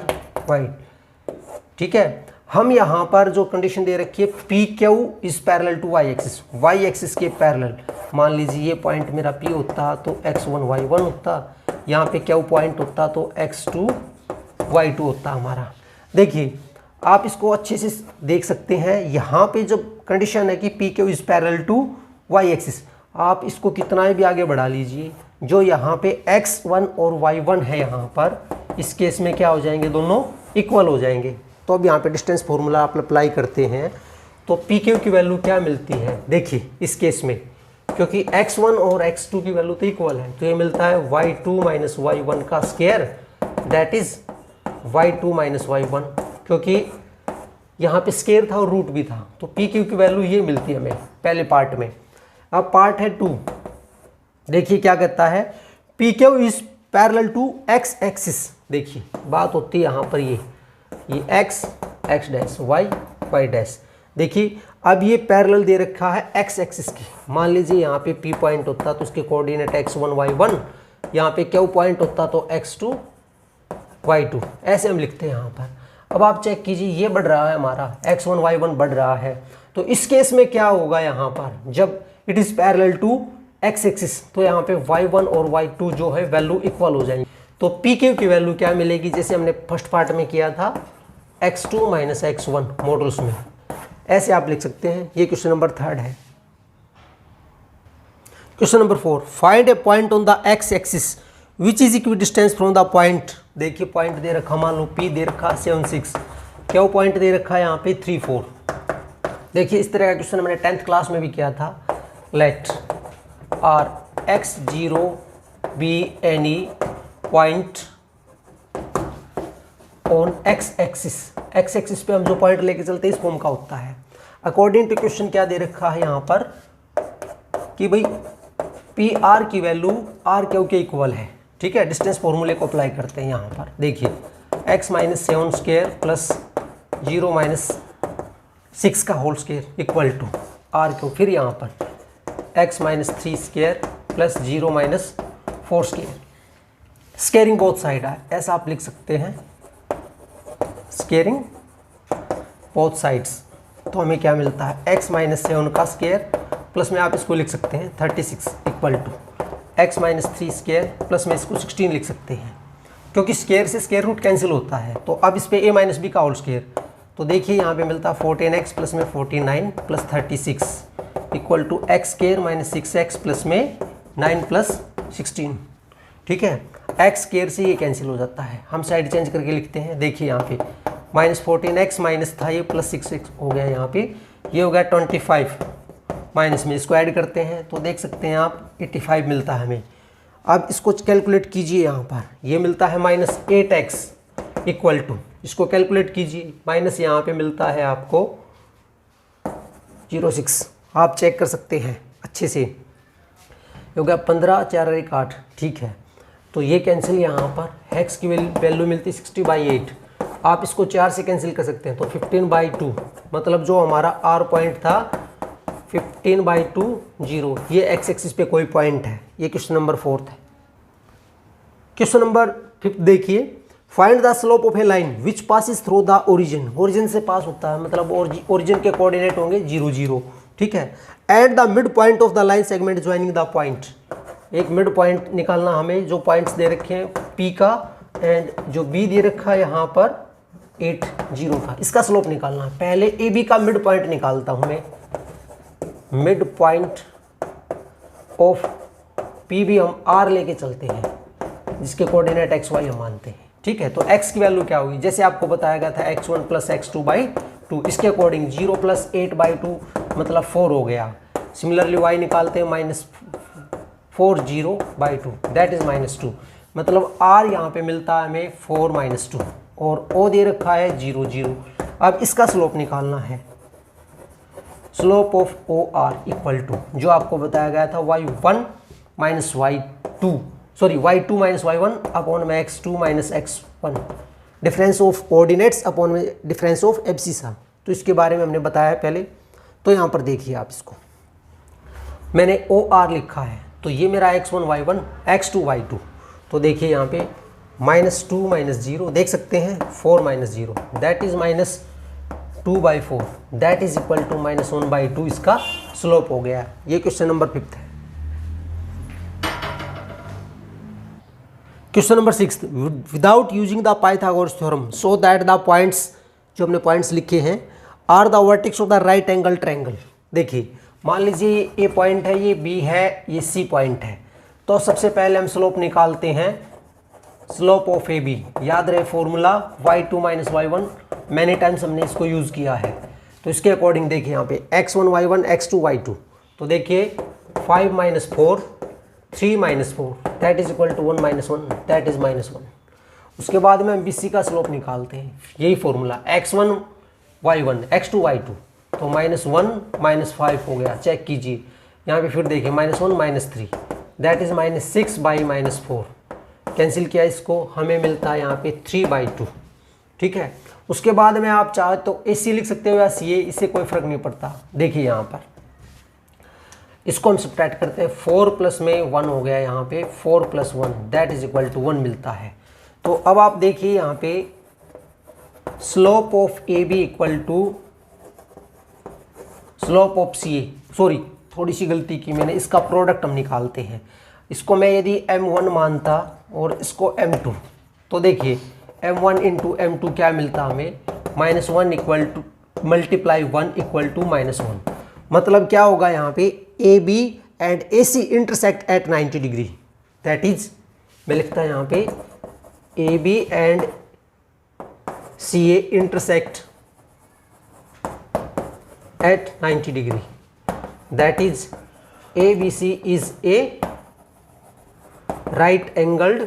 ठीक है, हम यहाँ पर जो कंडीशन दे रखी है PQ is parallel to y axis के पैरेलल। मान लीजिए ये पॉइंट मेरा P होता तो x1 y1 होता, यहाँ पे Q पॉइंट होता तो x2 y2 होता हमारा। देखिए आप इसको अच्छे से देख सकते हैं, यहाँ पे जब कंडीशन है कि PQ is parallel to y axis, आप इसको कितना भी आगे बढ़ा लीजिए, जो यहाँ पे x1 और y1 है यहाँ पर, इस केस में क्या हो जाएंगे, दोनों इक्वल हो जाएंगे। तो अब यहाँ पे डिस्टेंस फॉर्मूला आप अप्लाई करते हैं तो PQ की वैल्यू क्या मिलती है, देखिए इस केस में, क्योंकि x1 और x2 की वैल्यू तो इक्वल है, तो ये मिलता है y2 - y1 का square, that is y2 - y1, क्योंकि यहाँ पे स्क्वायर था और रूट भी था, तो PQ की वैल्यू ये मिलती है हमें पहले पार्ट में। अब पार्ट है 2, देखिए क्या कहता है, PQ is parallel to x axis. देखिए बात होती है यहाँ पर ये x डैश y डैश। देखिए अब ये पैरेलल दे रखा है x एक्सिस की। मान लीजिए यहाँ पे P पॉइंट होता तो उसके कोऑर्डिनेट x1 y1, यहाँ पे Q पॉइंट होता तो x2 y2, ऐसे हम लिखते हैं यहाँ पर। अब आप चेक कीजिए ये बढ़ रहा है हमारा x1 y1 बढ़ रहा है, तो इस केस में क्या होगा यहाँ पर, जब it is parallel to x axis, तो यहाँ पे y1 और y2 जो है वैल्यू इक्वल हो जाएंगी। तो PQ की वैल्यू क्या मिलेगी, जैसे हमने फर्स्ट पार्ट में किया था x2 - x1 मॉडल्स में, ऐसे आप लिख सकते हैं। ये क्वेश्चन नंबर 3 है। Question number 4, find A point on the x axis which is equidistance from the point. देखिए पॉइंट दे रखा, मान लो P दे रखा 7 6, Q पॉइंट दे रखा है यहाँ पे 3 4। देखिए इस तरह का क्वेश्चन मैंने 10th क्लास में भी किया था। Let R x0 be any point on x axis पे हम जो पॉइंट लेके चलते हैं इस फॉर्म का होता है। अकॉर्डिंग टू क्वेश्चन क्या दे रखा है यहाँ पर कि भाई पी आर की वैल्यू आर क्यू के इक्वल है। ठीक है, डिस्टेंस फॉर्मूले को अप्लाई करते हैं यहाँ पर। देखिए x - 7² प्लस 0 - 6 का whole square equal to R Q, फिर यहाँ पर x - 3² plus 0 - 4²। Squaring both side है, ऐसा आप लिख सकते हैं, स्केयरिंग बोथ साइड्स। तो हमें क्या मिलता है, x - 7 का स्क्वायर प्लस में आप इसको लिख सकते हैं 36 इक्वल टू x - 3² प्लस में इसको 16 लिख सकते हैं, क्योंकि स्क्वायर से स्क्वायर रूट कैंसिल होता है। तो अब इस पे a - b का होल स्क्वायर, तो देखिए यहाँ पे मिलता है 14x प्लस में 49 plus 36 equal to x² - 6x plus में 9 प्लस 16। ठीक है, x स्क्वायर से ये कैंसिल हो जाता है, हम साइड चेंज करके लिखते हैं। देखिए यहाँ पे -14x माइनस था ये प्लस 6x हो गया यहाँ पे ये हो गया 25 माइनस में इसको ऐड करते हैं तो देख सकते हैं आप 85 मिलता है हमें। अब इसको कैलकुलेट कीजिए, यहाँ पर ये मिलता है -8x इक्वल टू, इसको कैलकुलेट कीजिए, माइनस यहाँ पे मिलता है आपको 0.6, आप चेक कर सकते हैं अच्छे से। हो गया 15 4 1 8, ठीक है। तो ये कैंसिल, यहाँ पर x की वैल्यू मिलती 60/8, आप इसको 4 से कैंसिल कर सकते हैं तो 15/2, मतलब जो हमारा r पॉइंट था 15/2 0, ये x एक्सिस पे कोई पॉइंट है। ये क्वेश्चन नंबर 4 है। क्वेश्चन नंबर 5 देखिए, find the slope of a line which passes through the origin, origin से पास होता है, मतलब ओरिजिन के कोऑर्डिनेट होंगे 0 0, ठीक है। At the mid point of the line segment joining the point, एक मिड पॉइंट निकालना हमें, जो पॉइंट्स दे रखे हैं P का एंड जो B दे रखा है यहाँ पर 8 0 का, इसका स्लोप निकालना है। पहले AB का मिड पॉइंट निकालता हूँ मैं, मिड पॉइंट ऑफ PB हम R लेके चलते हैं, जिसके कोऑर्डिनेट XY हम मानते हैं, ठीक है। तो x की वैल्यू क्या होगी, जैसे आपको बताया गया था x1 + x2/2, इसके अकॉर्डिंग 0 + 8/2 मतलब 4 हो गया। सिमिलरली y निकालते हैं -4 0/2 दैट इज -2, मतलब r यहाँ पे मिलता है हमें 4 - 2 और o दे रखा है 0 0। अब इसका स्लोप निकालना है, slope of OR equal to जो आपको बताया गया था y1 - y2 y2 - y1 upon में x2 - x1, difference of coordinates upon में डिफरेंस ऑफ एब्सिसा। तो इसके बारे में हमने बताया पहले। तो यहाँ पर देखिए आप, इसको मैंने OR लिखा है, तो ये मेरा x1 y1 x2 y2, तो देखिए यहाँ पे -2 - 0 देख सकते हैं, 4 - 0 that is -2/4 that is equal to -1/2, इसका स्लोप हो गया। ये क्वेश्चन नंबर 5 है। Question number 6, without using the Pythagoras theorem so that the points, जो हमने पॉइंट्स लिखे हैं, are the vertex of the right angle triangle. देखिए मान लीजिए ये A पॉइंट है, ये B है, ये C पॉइंट है, तो सबसे पहले हम स्लोप निकालते हैं, स्लोप ऑफ AB। याद रहे formula y2 - y1, many times हमने इसको यूज़ किया है। तो इसके अकॉर्डिंग देखिए यहाँ पे x1 y1 x2 y2, तो देखिए 5 - 4 3 - 4 that is equal to 1 - 1 that is -1। उसके बाद में हम BC का स्लोप निकालते हैं, यही formula x1 y1 x2 y2, तो -1 - 5 हो गया। चेक कीजिए यहाँ पे, फिर देखिए -1 - 3 दैट इज -6/-4, कैंसिल किया इसको, हमें मिलता है यहाँ पे 3/2, ठीक है। उसके बाद में आप चाहे तो AC लिख सकते हो या CA, इससे कोई फर्क नहीं पड़ता। देखिए यहाँ पर इसको हम सब्ट्रैक्ट करते हैं, 4 + में 1 हो गया, यहाँ पे 4 + 1 दैट इज इक्वल टू 1 मिलता है। तो अब आप देखिए यहाँ पे slope of AB equal to slope of CA, sorry थोड़ी सी गलती की मैंने, इसका प्रोडक्ट हम निकालते हैं। इसको मैं यदि M1 मानता और इसको M2, तो देखिए M1 × M2 क्या मिलता हमें, -1 equal to multiply 1 equal to -1, मतलब क्या होगा यहाँ पे AB and AC intersect at 90 degree, that is मैं लिखता यहाँ पे AB and CA intersect at 90 degree, that is ABC is a right angled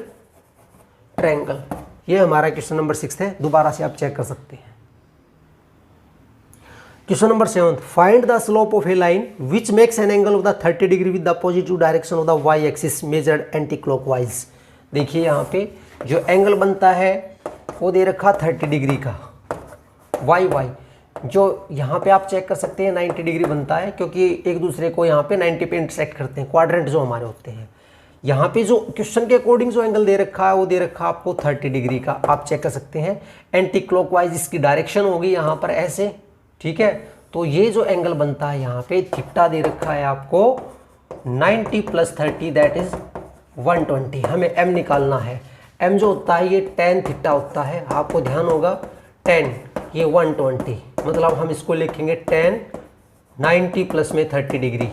triangle. ये हमारा क्वेश्चन नंबर 6 है, दोबारा से आप चेक कर सकते हैं। Question number 7, find the slope of a line which makes an angle of the 30 degree with the positive direction of the y axis measured anti clockwise. देखिए यहाँ पे जो एंगल बनता है वो दे रखा 30 डिग्री का, वाई जो यहाँ पे आप चेक कर सकते हैं 90 डिग्री बनता है, क्योंकि एक दूसरे को यहाँ पे 90 पे इंटरसेक्ट करते हैं, क्वाड्रेंट जो हमारे होते हैं। यहाँ पे जो क्वेश्चन के अकॉर्डिंग जो एंगल दे रखा है वो दे रखा है आपको 30 डिग्री का, आप चेक कर सकते हैं। एंटी क्लॉकवाइज इसकी डायरेक्शन होगी यहाँ पर ऐसे, ठीक है। तो ये जो एंगल बनता है यहाँ पे थीटा दे रखा है आपको 90 + 30 दैट इज 120। हमें m निकालना है, m जो होता है ये tan थीटा होता है, आपको ध्यान होगा tan ये 120, मतलब हम इसको लिखेंगे tan 90 + में 30 डिग्री,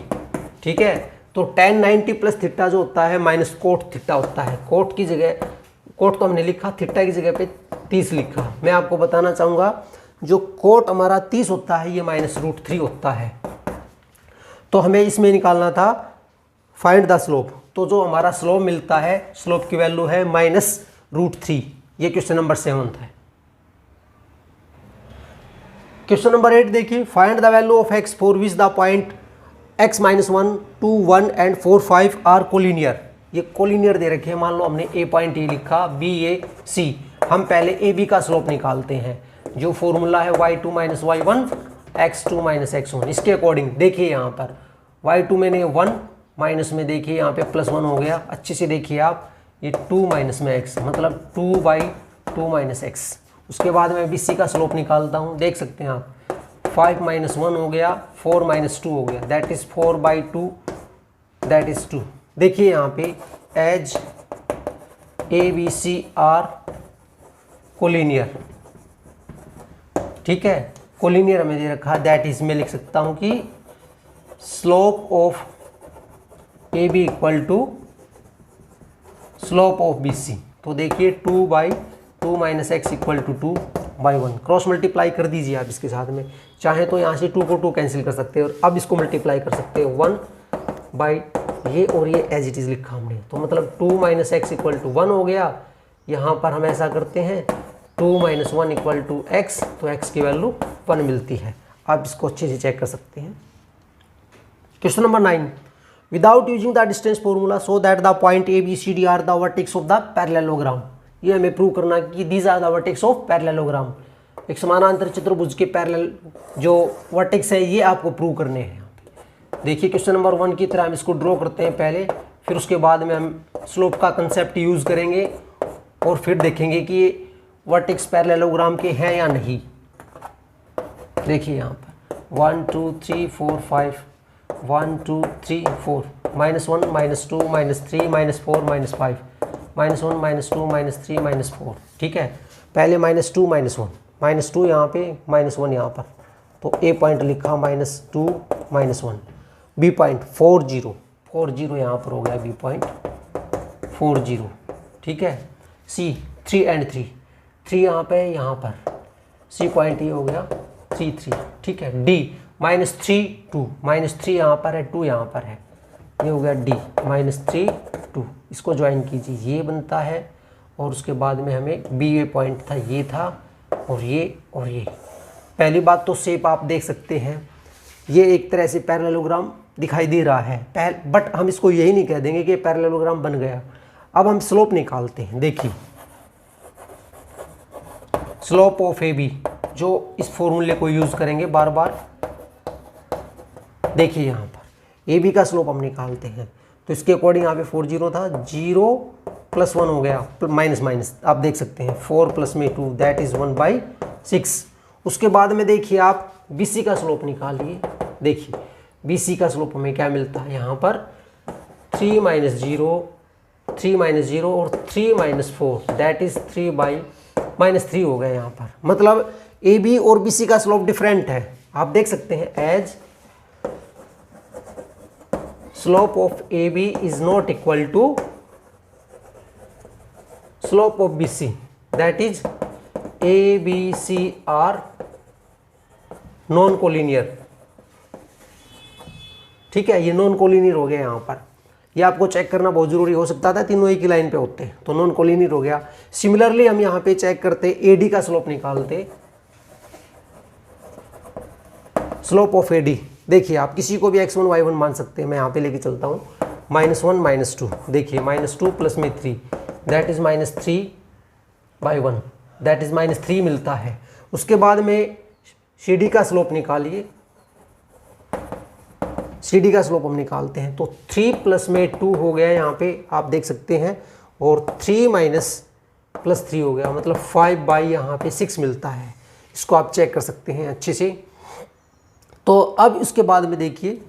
ठीक है। तो tan 90 + थीटा जो होता है माइनस कोट थीटा होता है, कोट की जगह, कोट तो हमने लिखा, थीटा की जगह पे 30 लिखा। मैं आपको बताना चाहूँगा जो कोट हमारा 30 होता है ये -√3 होता है। तो हमें इसमें निकालना था फाइंड द स्लोप। तो जो हमारा स्लोप मिलता है, स्लोप की वैल्यू है -√3। ये क्वेश्चन नंबर 7 है। क्वेश्चन नंबर 8 देखिए, find the value of x for which the point x -1, 2, 1 and 4, 5 are collinear. ये कोलिनियर दे रखे हैं। मान लो हमने ए पॉइंट ए लिखा, बी ए सी। हम पहले ए बी का स्लोप निकालते हैं। जो फॉर्मूला है y2 - y1 x2 - x1। इसके अकॉर्डिंग देखिए यहाँ पर y2 मैंने 1 माइनस में देखिए यहाँ पे +1 हो गया। अच्छे से देखिए आप, ये 2 माइनस में x मतलब 2/2 - x। उसके बाद मैं bc का स्लोप निकालता हूँ। देख सकते हैं आप, 5 - 1 हो गया, 4 - 2 हो गया, दैट इज 4/2, दैट इज 2। देखिए यहाँ पे as A B C are collinear, ठीक है, कोलिनियर हमें दे रखा है। दैट इज मैं लिख सकता हूँ कि slope of A B equal to slope of B C. तो देखिए 2/2 - x equal to 2/1। Cross multiply कर दीजिए आप इसके साथ में। चाहे तो यहाँ से 2 को 2 कैंसिल कर सकते हैं और अब इसको मल्टीप्लाई कर सकते हैं 1 ये और ये एज इट इज़ लिखा हमने। तो मतलब 2 - x इक्वल टू 1 हो गया। यहाँ पर हम ऐसा करते हैं 2 - 1 इक्वल टू x, तो x की वैल्यू 1 मिलती है। आप इसको अच्छे से चेक कर सकते हैं। Question number 9, without using the distance formula so that the point A B C D are the vertex of the parallelogram. ये हमें प्रूव करना कि these are the vertex of parallelogram. एक समानांतर चतुर्भुज के पैरेलल जो वर्टेक्स है ये आपको प्रूव करने हैं। देखिए क्वेश्चन नंबर 1 की तरह हम इसको ड्रॉ करते हैं पहले, फिर उसके बाद में हम स्लोप का कंसेप्ट यूज़ करेंगे और फिर देखेंगे कि ये वर्टेक्स पैरेललोग्राम के हैं या नहीं। देखिए यहाँ पर 1 2 3 4 5, 1 2 3 4, -1 -2 -3 -4 -5, -1 -2 -3 -4। ठीक है, पहले -2 -1, -2 यहाँ पे, -1 यहाँ पर। तो ए पॉइंट लिखा -2 -1। बी पॉइंट 4 0 यहाँ पर हो गया, बी पॉइंट 4 0। ठीक है, सी 3 and 3 यहाँ पे, यहाँ पर सी पॉइंट ये हो गया 3 3। ठीक है, डी -3 2, -3 यहाँ पर है, 2 यहाँ पर है, ये हो गया डी -3 2। इसको ज्वाइन कीजिए, ये बनता है। और उसके बाद में हमें बी ए पॉइंट था, ये था, और ये। पहली बात तो शेप आप देख सकते हैं, ये एक तरह से पैरेललोग्राम दिखाई दे रहा है, बट हम इसको यही नहीं कह देंगे कि पैरेललोग्राम बन गया। अब हम स्लोप निकालते हैं। देखिए स्लोप ऑफ ए बी, जो इस फॉर्मूले को यूज़ करेंगे बार बार। देखिए यहाँ पर ए बी का स्लोप हम निकालते हैं, तो इसके अकॉर्डिंग यहाँ पे 4 0 था, 0 + 1 हो गया, माइनस आप देख सकते हैं 4 + में 2, दैट इज़ 1/6। उसके बाद में देखिए आप बी सी का स्लोप निकालिए। देखिए बी सी का स्लोप हमें क्या मिलता है यहाँ पर, 3 - 0 और 3 - 4, दैट इज़ 3/3 हो गया यहाँ पर। मतलब ए बी और बी सी का स्लोप डिफरेंट है। आप देख सकते हैं as slope of A B is not equal to slope of B C, that is A B C are non collinear. ठीक है, ये नॉन कोलिनियर हो गया यहाँ पर। ये आपको चेक करना बहुत जरूरी हो सकता था, तीनों एक ही लाइन पे होते हैं, तो नॉन कोलिनियर हो गया। सिमिलरली हम यहाँ पे चेक करते, ए डी का स्लोप निकालते, स्लोप ऑफ ए डी। देखिए आप किसी को भी x1 y1 मान सकते हैं, मैं यहाँ पे लेके चलता हूँ, -1 -2। देखिए -2 + में 3, दैट इज -3/1, दैट इज -3 मिलता है। उसके बाद में सी डी का स्लोप निकालिए, सी डी का स्लोप हम निकालते हैं, तो 3 + में 2 हो गया यहाँ पे, आप देख सकते हैं, और 3 - 3 हो गया, मतलब 5/ यहाँ पे 6 मिलता है। इसको आप चेक कर सकते हैं अच्छे से। तो अब इसके बाद में देखिए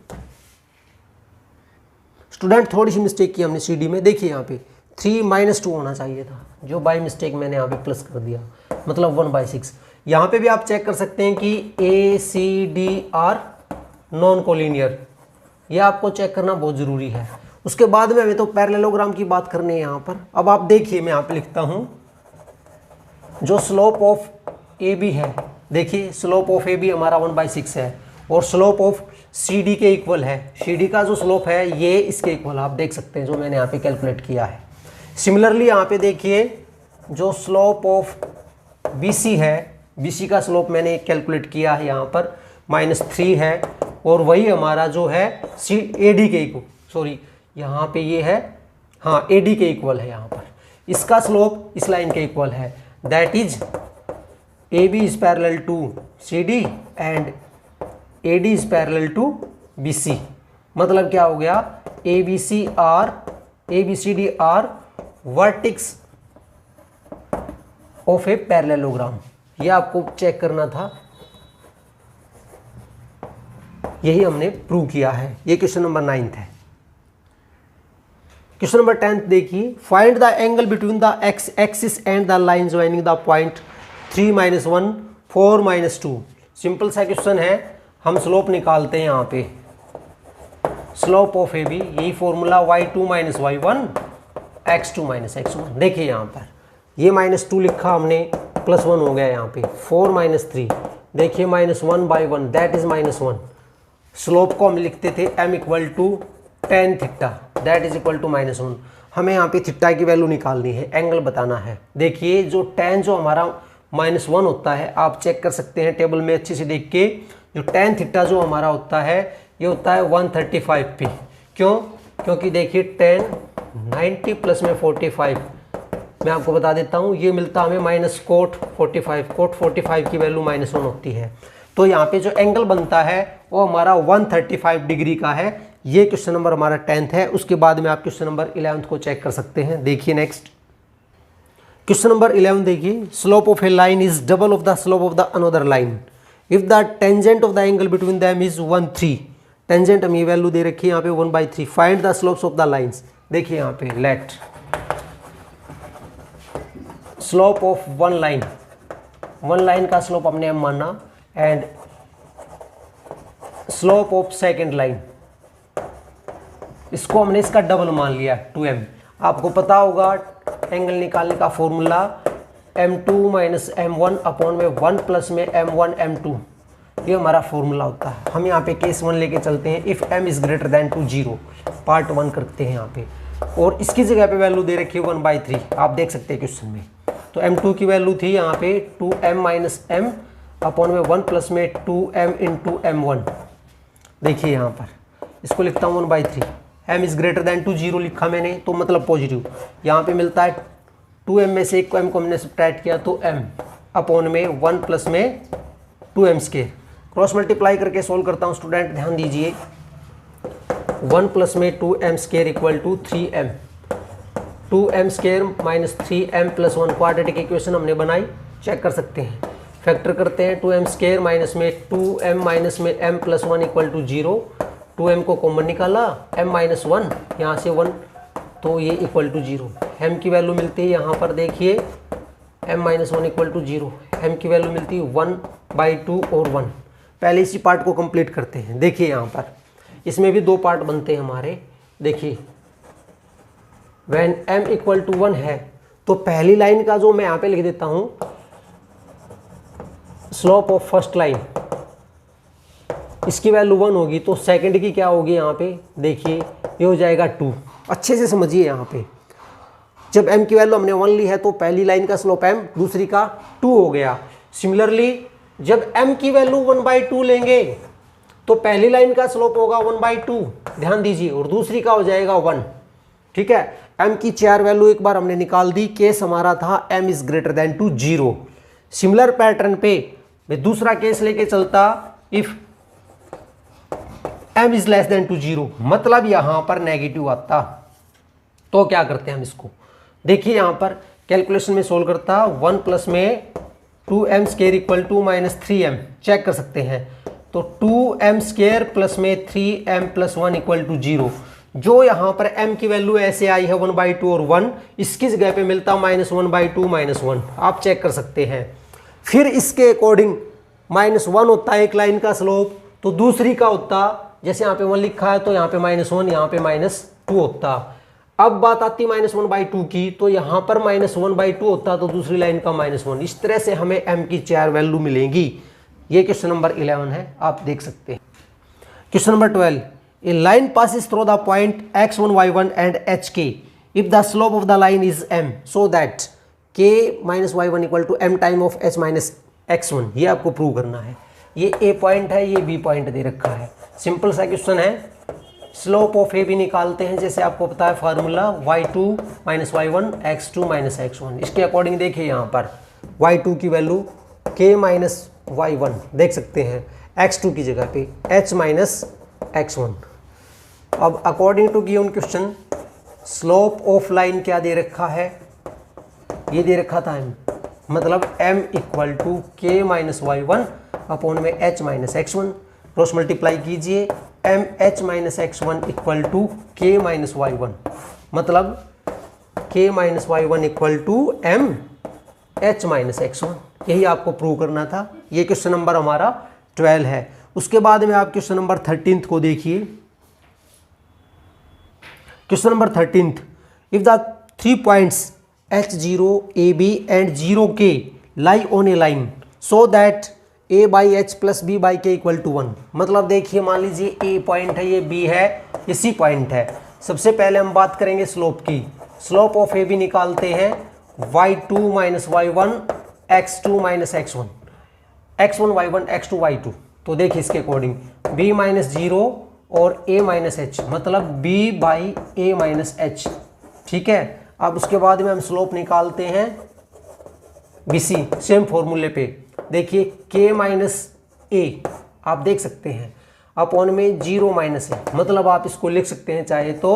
स्टूडेंट, थोड़ी सी मिस्टेक की हमने सी डी में। देखिए यहाँ पे 3 - 2 होना चाहिए था, जो बाय मिस्टेक मैंने यहाँ पे प्लस कर दिया, मतलब 1/6। यहाँ पे भी आप चेक कर सकते हैं कि A C D are non collinear, ये आपको चेक करना बहुत ज़रूरी है। उसके बाद में हमें तो पैरेललोग्राम की बात करनी है यहाँ पर। अब आप देखिए, मैं यहाँ पे लिखता हूँ, जो स्लोप ऑफ ए बी है देखिए स्लोप ऑफ ए बी हमारा 1/6 है और स्लोप ऑफ सी डी के इक्वल है। सी डी का जो स्लोप है ये इसके इक्वल आप देख सकते हैं, जो मैंने यहाँ पे कैलकुलेट किया है। सिमिलरली यहाँ पे देखिए जो स्लोप ऑफ बी सी है, बी सी का स्लोप मैंने कैलकुलेट किया है यहाँ पर -3 है और वही हमारा जो है सी ए डी के इक्वल, सॉरी यहाँ पे ये है, हाँ ए डी के इक्वल है यहाँ पर। इसका स्लोप इस लाइन के इक्वल है, that is A B is parallel to C D and A D is parallel to B C. मतलब क्या हो गया, A B C D are vertex of a parallelogram. ये आपको चेक करना था, यही हमने प्रूव किया है। ये क्वेश्चन नंबर 9 है। क्वेश्चन नंबर 10 देखिए, find the angle between the x axis and the line joining the point 3 - 1 4 - 2। Simple सा क्वेश्चन है, हम स्लोप निकालते हैं यहाँ पे। स्लोप ऑफ ए बी, यही formula y2 - y1 x2 - x1। देखिए यहाँ पर ये -2 लिखा हमने, +1 हो गया यहाँ पे। 4 - 3, देखिए -1/1 दैट इज -1। स्लोप को हम लिखते थे m = tan theta that is equal to -1। हमें यहाँ पे थीटा की वैल्यू निकालनी है, एंगल बताना है। देखिए जो tan जो हमारा -1 होता है, आप चेक कर सकते हैं टेबल में अच्छे से देख के। जो tan थीटा जो हमारा होता है ये होता है 135p। क्यों? क्योंकि देखिए tan 90 प्लस में 45, मैं आपको बता देता हूँ, ये मिलता हमें -cot 45। cot 45 की वैल्यू -1 होती है। तो यहाँ पे जो एंगल बनता है वो हमारा 135 डिग्री का है। ये क्वेश्चन नंबर हमारा 10th है। उसके बाद में आप क्वेश्चन नंबर 11th को चेक कर सकते हैं। देखिए नेक्स्ट क्वेश्चन नंबर 11 देखिए, slope of a line is double of the slope of the another line if the tangent of the angle between them is 1/3। Tangent हम ये वैल्यू दे रखी है यहाँ पे 1/3। Find the slopes of the lines. देखिए यहाँ पे let slope of one line का स्लोप हमने m माना and slope of second line, इसको हमने इसका डबल मान लिया 2m। आपको पता होगा एंगल निकालने का फॉर्मूला m2 - m1 अपॉन में 1 प्लस में m1 m2, ये हमारा फॉर्मूला होता है। हम यहाँ पे केस 1 लेके चलते हैं। If m is greater than to 0, part 1 करते हैं यहाँ पे, और इसकी जगह पे वैल्यू दे रखी है 1/3, आप देख सकते हैं क्वेश्चन में। तो m2 की वैल्यू थी यहाँ पे 2m - m अपॉन में 1 प्लस में 2m × m1। देखिए यहाँ पर इसको लिखता हूँ 1/3। m is greater than to 0 लिखा मैंने, तो मतलब पॉजिटिव। यहाँ पे मिलता है 2m में से एक को m को हमने सब्ट्रैक्ट किया तो m अपॉन में 1 प्लस में 2m²। क्रॉस मल्टीप्लाई करके सोल्व करता हूँ स्टूडेंट, ध्यान दीजिए। 1 प्लस में 2m² equal to 3m। 2m² - 3m + 1 quadratic equation हमने बनाई, चेक कर सकते हैं। फैक्टर करते हैं 2m² माइनस में 2m माइनस में m + 1 इक्वल टू 0। 2m को कॉमन निकाला, m - 1 यहाँ से 1, तो ये इक्वल टू 0। m की वैल्यू मिलती है यहाँ पर, देखिए m - 1 इक्वल टू 0। m की वैल्यू मिलती है 1/2 और 1। पहले इसी पार्ट को कंप्लीट करते हैं। देखिए यहाँ पर इसमें भी 2 पार्ट बनते हैं हमारे। देखिए व्हेन m इक्वल टू 1 है तो पहली लाइन का जो मैं यहाँ पे लिख देता हूँ, स्लोप ऑफ फर्स्ट लाइन, इसकी वैल्यू 1 होगी, तो सेकंड की क्या होगी यहाँ पे, देखिए ये हो जाएगा 2। अच्छे से समझिए यहाँ पे, जब m की वैल्यू हमने 1 ली है तो पहली लाइन का स्लोप m, दूसरी का 2 हो गया। सिमिलरली जब m की वैल्यू 1/2 लेंगे तो पहली लाइन का स्लोप होगा 1/2, ध्यान दीजिए, और दूसरी का हो जाएगा 1। ठीक है, m की 4 वैल्यू एक बार हमने निकाल दी। केस हमारा था m is greater than to 0। Similar pattern पे मैं दूसरा केस लेके चलता, if m is less than to 0, मतलब यहां पर नेगेटिव आता, तो क्या करते हैं हम इसको, देखिए यहां पर कैलकुलेशन में सोल्व करता, 1 प्लस में 2m² equal to -3m, check कर सकते हैं। तो 2m² प्लस में 3m + 1 इक्वल टू 0। जो यहाँ पर m की वैल्यू ऐसे आई है 1/2 और 1, इसकी जगह पे मिलता -1/2 -1, आप चेक कर सकते हैं। फिर इसके अकॉर्डिंग -1 होता है एक लाइन का स्लोप, तो दूसरी का होता, जैसे यहाँ पे 1 लिखा है तो यहाँ पे -1, यहाँ पे -2 होता। अब बात आती -1/2 की, तो यहाँ पर -1/2 होता तो दूसरी लाइन का -1। इस तरह से हमें m की 4 वैल्यू मिलेंगी। ये क्वेश्चन नंबर 11 है, आप देख सकते हैं। Question number 12, A line passes through the point x1 y1 and hk if the slope of the line is m so that k minus y1 equal to m time of h minus x1। ये आपको prove करना है। ये a point है, ये b point दे रखा है। Simple सा क्वेश्चन है। स्लोप ऑफ ए भी निकालते हैं, जैसे आपको पता है formula y2 minus y1 x2 minus x1। इसके अकॉर्डिंग देखिए यहाँ पर y2 की वैल्यू k minus y1 देख सकते हैं, x2 की जगह पे h minus x1। अब according to given question slope of line क्या दे रखा है, ये दे रखा था m, मतलब m equal to k minus y1 upon में h minus x1। Cross multiply कीजिए, m h minus x1 equal to k minus y1, मतलब k minus y1 equal to m h minus x1। यही आपको prove करना था। ये question number हमारा 12 है। उसके बाद में आप क्वेश्चन नंबर 13 को देखिए। Question number 13, if the 3 points h0 ab and 0k lie on a line so that a by h plus b by k equal to 1। मतलब देखिए, मान लीजिए a पॉइंट है, ये b है, ये c पॉइंट है। सबसे पहले हम बात करेंगे स्लोप की। स्लोप ऑफ a भी निकालते हैं, y2 minus y1 x2 minus x1, x1 y1 x2 y2। तो देखिए इसके अकॉर्डिंग b माइनस 0 और a माइनस h, मतलब b by a minus h। ठीक है। अब उसके बाद में हम स्लोप निकालते हैं bc, सेम फॉर्मूले पे। देखिए k माइनस a आप देख सकते हैं अपॉन में 0 माइनस a, मतलब आप इसको लिख सकते हैं चाहे तो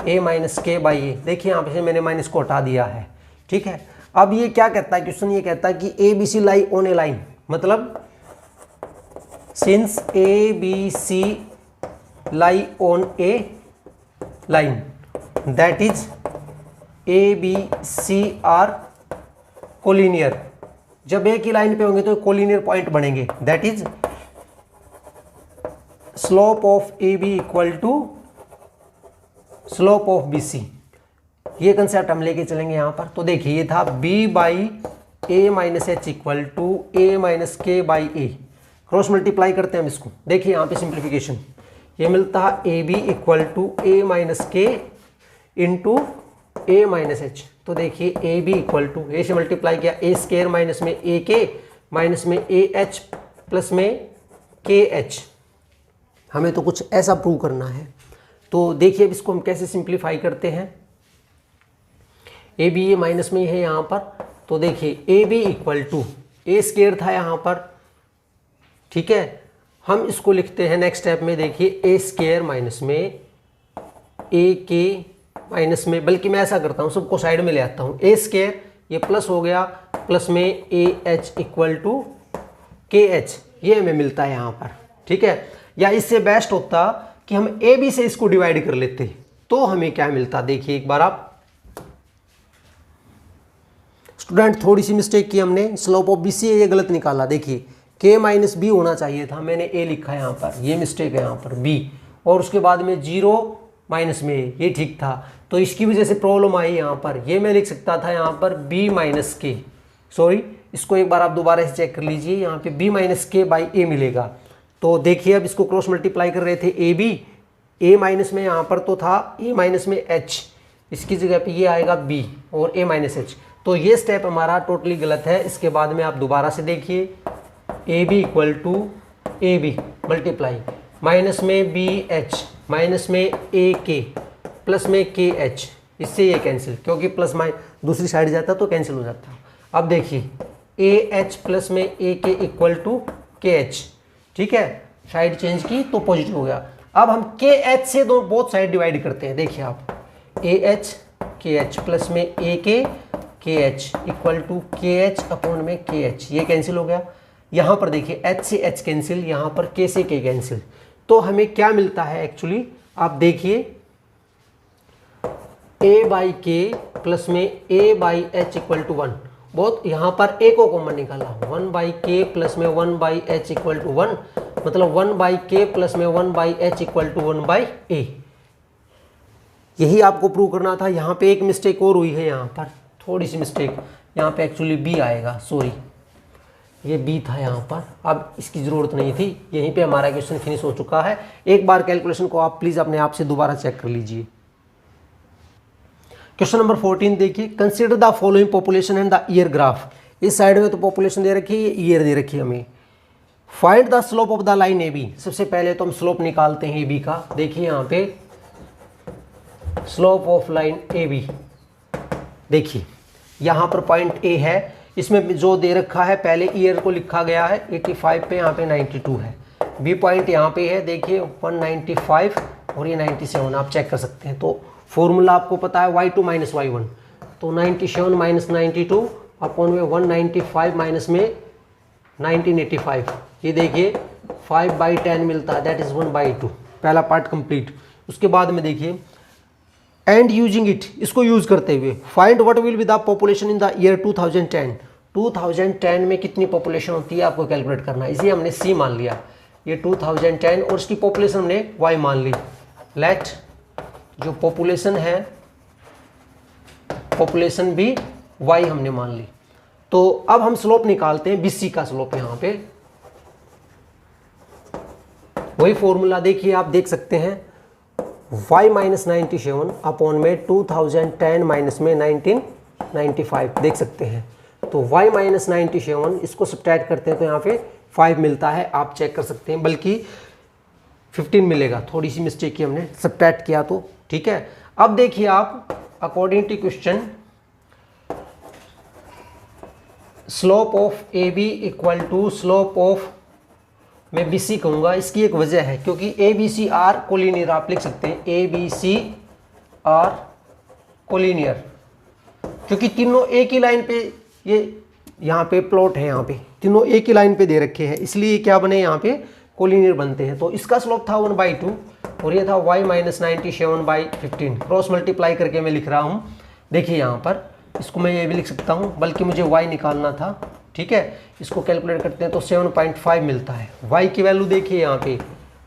a माइनस के बाई ए। देखिए यहाँ पे मैंने माइनस को हटा दिया है। ठीक है। अब ये क्या कहता है क्वेश्चन, ये कहता है कि A B C lie on a line, मतलब since A B C lie on a line that is A B C are collinear. जब एक ही लाइन पे होंगे तो कोलिनियर पॉइंट बनेंगे। That is slope of A B equal to slope of B C. ये concept हम लेके चलेंगे यहाँ पर। तो देखिए ये था b by a minus h equal to a minus k by a. Cross multiply करते हैं हम इसको। देखिए यहाँ पे सिंप्लीफिकेशन, ये मिलता है a B equal to a minus k into a minus h. तो देखिए a B equal to a से मल्टीप्लाई किया ए स्केयर माइनस में ए के माइनस में ए एच प्लस में के एच। हमें तो कुछ ऐसा प्रूव करना है। तो देखिए अब इसको हम कैसे सिंप्लीफाई करते हैं। ए बी ये माइनस में ही है यहाँ पर। तो देखिए a B equal to a square था यहाँ पर। ठीक है। हम इसको लिखते हैं नेक्स्ट स्टेप में। देखिए ए स्केयर माइनस में ए के माइनस में, बल्कि मैं ऐसा करता हूँ सबको साइड में ले आता हूँ। ए स्केयर ये प्लस हो गया, प्लस में ए एच इक्वल टू के एच, ये हमें मिलता है यहाँ पर। ठीक है। या इससे बेस्ट होता कि हम ए बी से इसको डिवाइड कर लेते, तो हमें क्या मिलता। देखिए एक बार आप स्टूडेंट, थोड़ी सी मिस्टेक की हमने। स्लोप ऑफ बी सी ये गलत निकाला। देखिए के माइनस बी होना चाहिए था, मैंने ए लिखा है यहाँ पर, ये मिस्टेक है यहाँ पर बी। और उसके बाद में 0 माइनस में ए, ये ठीक था। तो इसकी वजह से प्रॉब्लम आई यहाँ पर। ये मैं लिख सकता था यहाँ पर बी माइनस के, सॉरी इसको एक बार आप दोबारा से चेक कर लीजिए। यहाँ पे बी माइनस के बाई ए मिलेगा। तो देखिए अब इसको क्रॉस मल्टीप्लाई कर रहे थे ए बी, ए माइनस में यहाँ पर तो था ए माइनस में एच, इसकी जगह पे ये आएगा बी और ए माइनस एच। तो ये स्टेप हमारा टोटली गलत है। इसके बाद में आप दोबारा से देखिए a B equal to a b multiply minus में बी एच माइनस में ए के प्लस में के एच, इससे ये कैंसिल, क्योंकि प्लस माइनस दूसरी साइड जाता तो कैंसिल हो जाता। अब देखिए ए एच प्लस में ए के इक्वल टू के एच। ठीक है। साइड चेंज की तो पॉजिटिव हो गया। अब हम के एच से दो बोथ साइड डिवाइड करते हैं। देखिए आप ए एच के एच प्लस में ए के एच इक्वल टू के एच अपॉन में के एच, ये कैंसिल हो गया। यहाँ पर देखिए एच से एच कैंसिल, यहाँ पर के से के कैंसिल। तो हमें क्या मिलता है एक्चुअली, आप देखिए ए बाई के प्लस में ए बाई एच इक्वल टू 1। बहुत यहाँ पर ए को कॉमन निकाला, 1 बाई के प्लस में 1 बाई एच इक्वल टू 1, मतलब 1 बाई के प्लस में 1 by h equal to 1 by a. यही आपको प्रूव करना था। यहाँ पे एक मिस्टेक और हुई है, यहाँ पर थोड़ी सी मिस्टेक, यहाँ पे एक्चुअली बी आएगा, सॉरी ये बी था यहाँ पर, अब इसकी ज़रूरत नहीं थी। यहीं पे हमारा क्वेश्चन फिनिश हो चुका है। एक बार कैलकुलेशन को आप प्लीज़ अपने आप से दोबारा चेक कर लीजिए। क्वेश्चन नंबर 14 देखिए, consider the following population and the year graph. इस साइड में तो पॉपुलेशन दे रखी है, ईयर दे रखी है हमें। Find the slope of the line A B. सबसे पहले तो हम स्लोप निकालते हैं ए बी का। देखिए यहाँ पे slope of line A B, देखिए यहाँ पर पॉइंट ए है, इसमें जो दे रखा है पहले ईयर को लिखा गया है 85 पे, यहाँ पे 92 है। बी पॉइंट यहाँ पे है, देखिए 195 और ये 97, आप चेक कर सकते हैं। तो फॉर्मूला आपको पता है y2 माइनस y1, तो 97 माइनस 92 अपॉन में 195 माइनस में 1985, ये देखिए 5/10 मिलता है, दैट इज़ 1/2। पहला पार्ट कंप्लीट। उसके बाद में देखिए एंड यूजिंग इट, इसको यूज करते हुए find what will be the population in the year 2010। 2010 में कितनी पॉपुलेशन होती है आपको कैलकुलेट करना है। इसे हमने सी मान लिया, ये 2010 और इसकी पॉपुलेशन हमने वाई मान ली। लेट जो पॉपुलेशन है, पॉपुलेशन भी वाई हमने मान ली। तो अब हम स्लोप निकालते हैं, बीसी का स्लोप यहाँ पे वही फॉर्मूला देखिए, आप देख सकते हैं y माइनस 97 अपॉन में 2010 माइनस में 1995 देख सकते हैं। तो y माइनस 97 इसको सब्ट्रैक्ट करते हैं तो यहाँ पे 5 मिलता है, आप चेक कर सकते हैं, बल्कि 15 मिलेगा, थोड़ी सी मिस्टेक की हमने सब्ट्रैक्ट किया तो ठीक है। अब देखिए आप according to question slope of A B equal to slope of, मैं बी सी कहूँगा, इसकी एक वजह है क्योंकि A B C are collinear, आप लिख सकते हैं A B C are collinear, क्योंकि तीनों एक ही लाइन पे, ये यहाँ पे प्लॉट है, यहाँ पे तीनों एक ही लाइन पे दे रखे हैं, इसलिए क्या बने यहाँ पे कोलिनियर बनते हैं। तो इसका स्लोप था 1/2 और ये था y माइनस 97/15, क्रॉस मल्टीप्लाई करके मैं लिख रहा हूँ। देखिए यहाँ पर इसको मैं ये भी लिख सकता हूँ, बल्कि मुझे y निकालना था, ठीक है। इसको कैलकुलेट करते हैं तो 7.5 मिलता है। y की वैल्यू देखिए यहाँ पे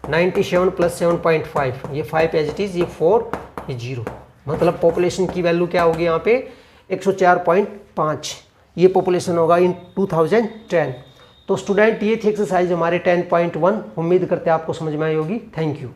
97 प्लस 7.5, ये 5 एज इट इज़, ये 4, ये 0, मतलब पॉपुलेशन की वैल्यू क्या होगी यहाँ पे 104.5, ये पॉपुलेशन होगा इन 2010। तो स्टूडेंट ये थी एक्सरसाइज हमारे 10.1, उम्मीद करते हैं आपको समझ में आई होगी। Thank you.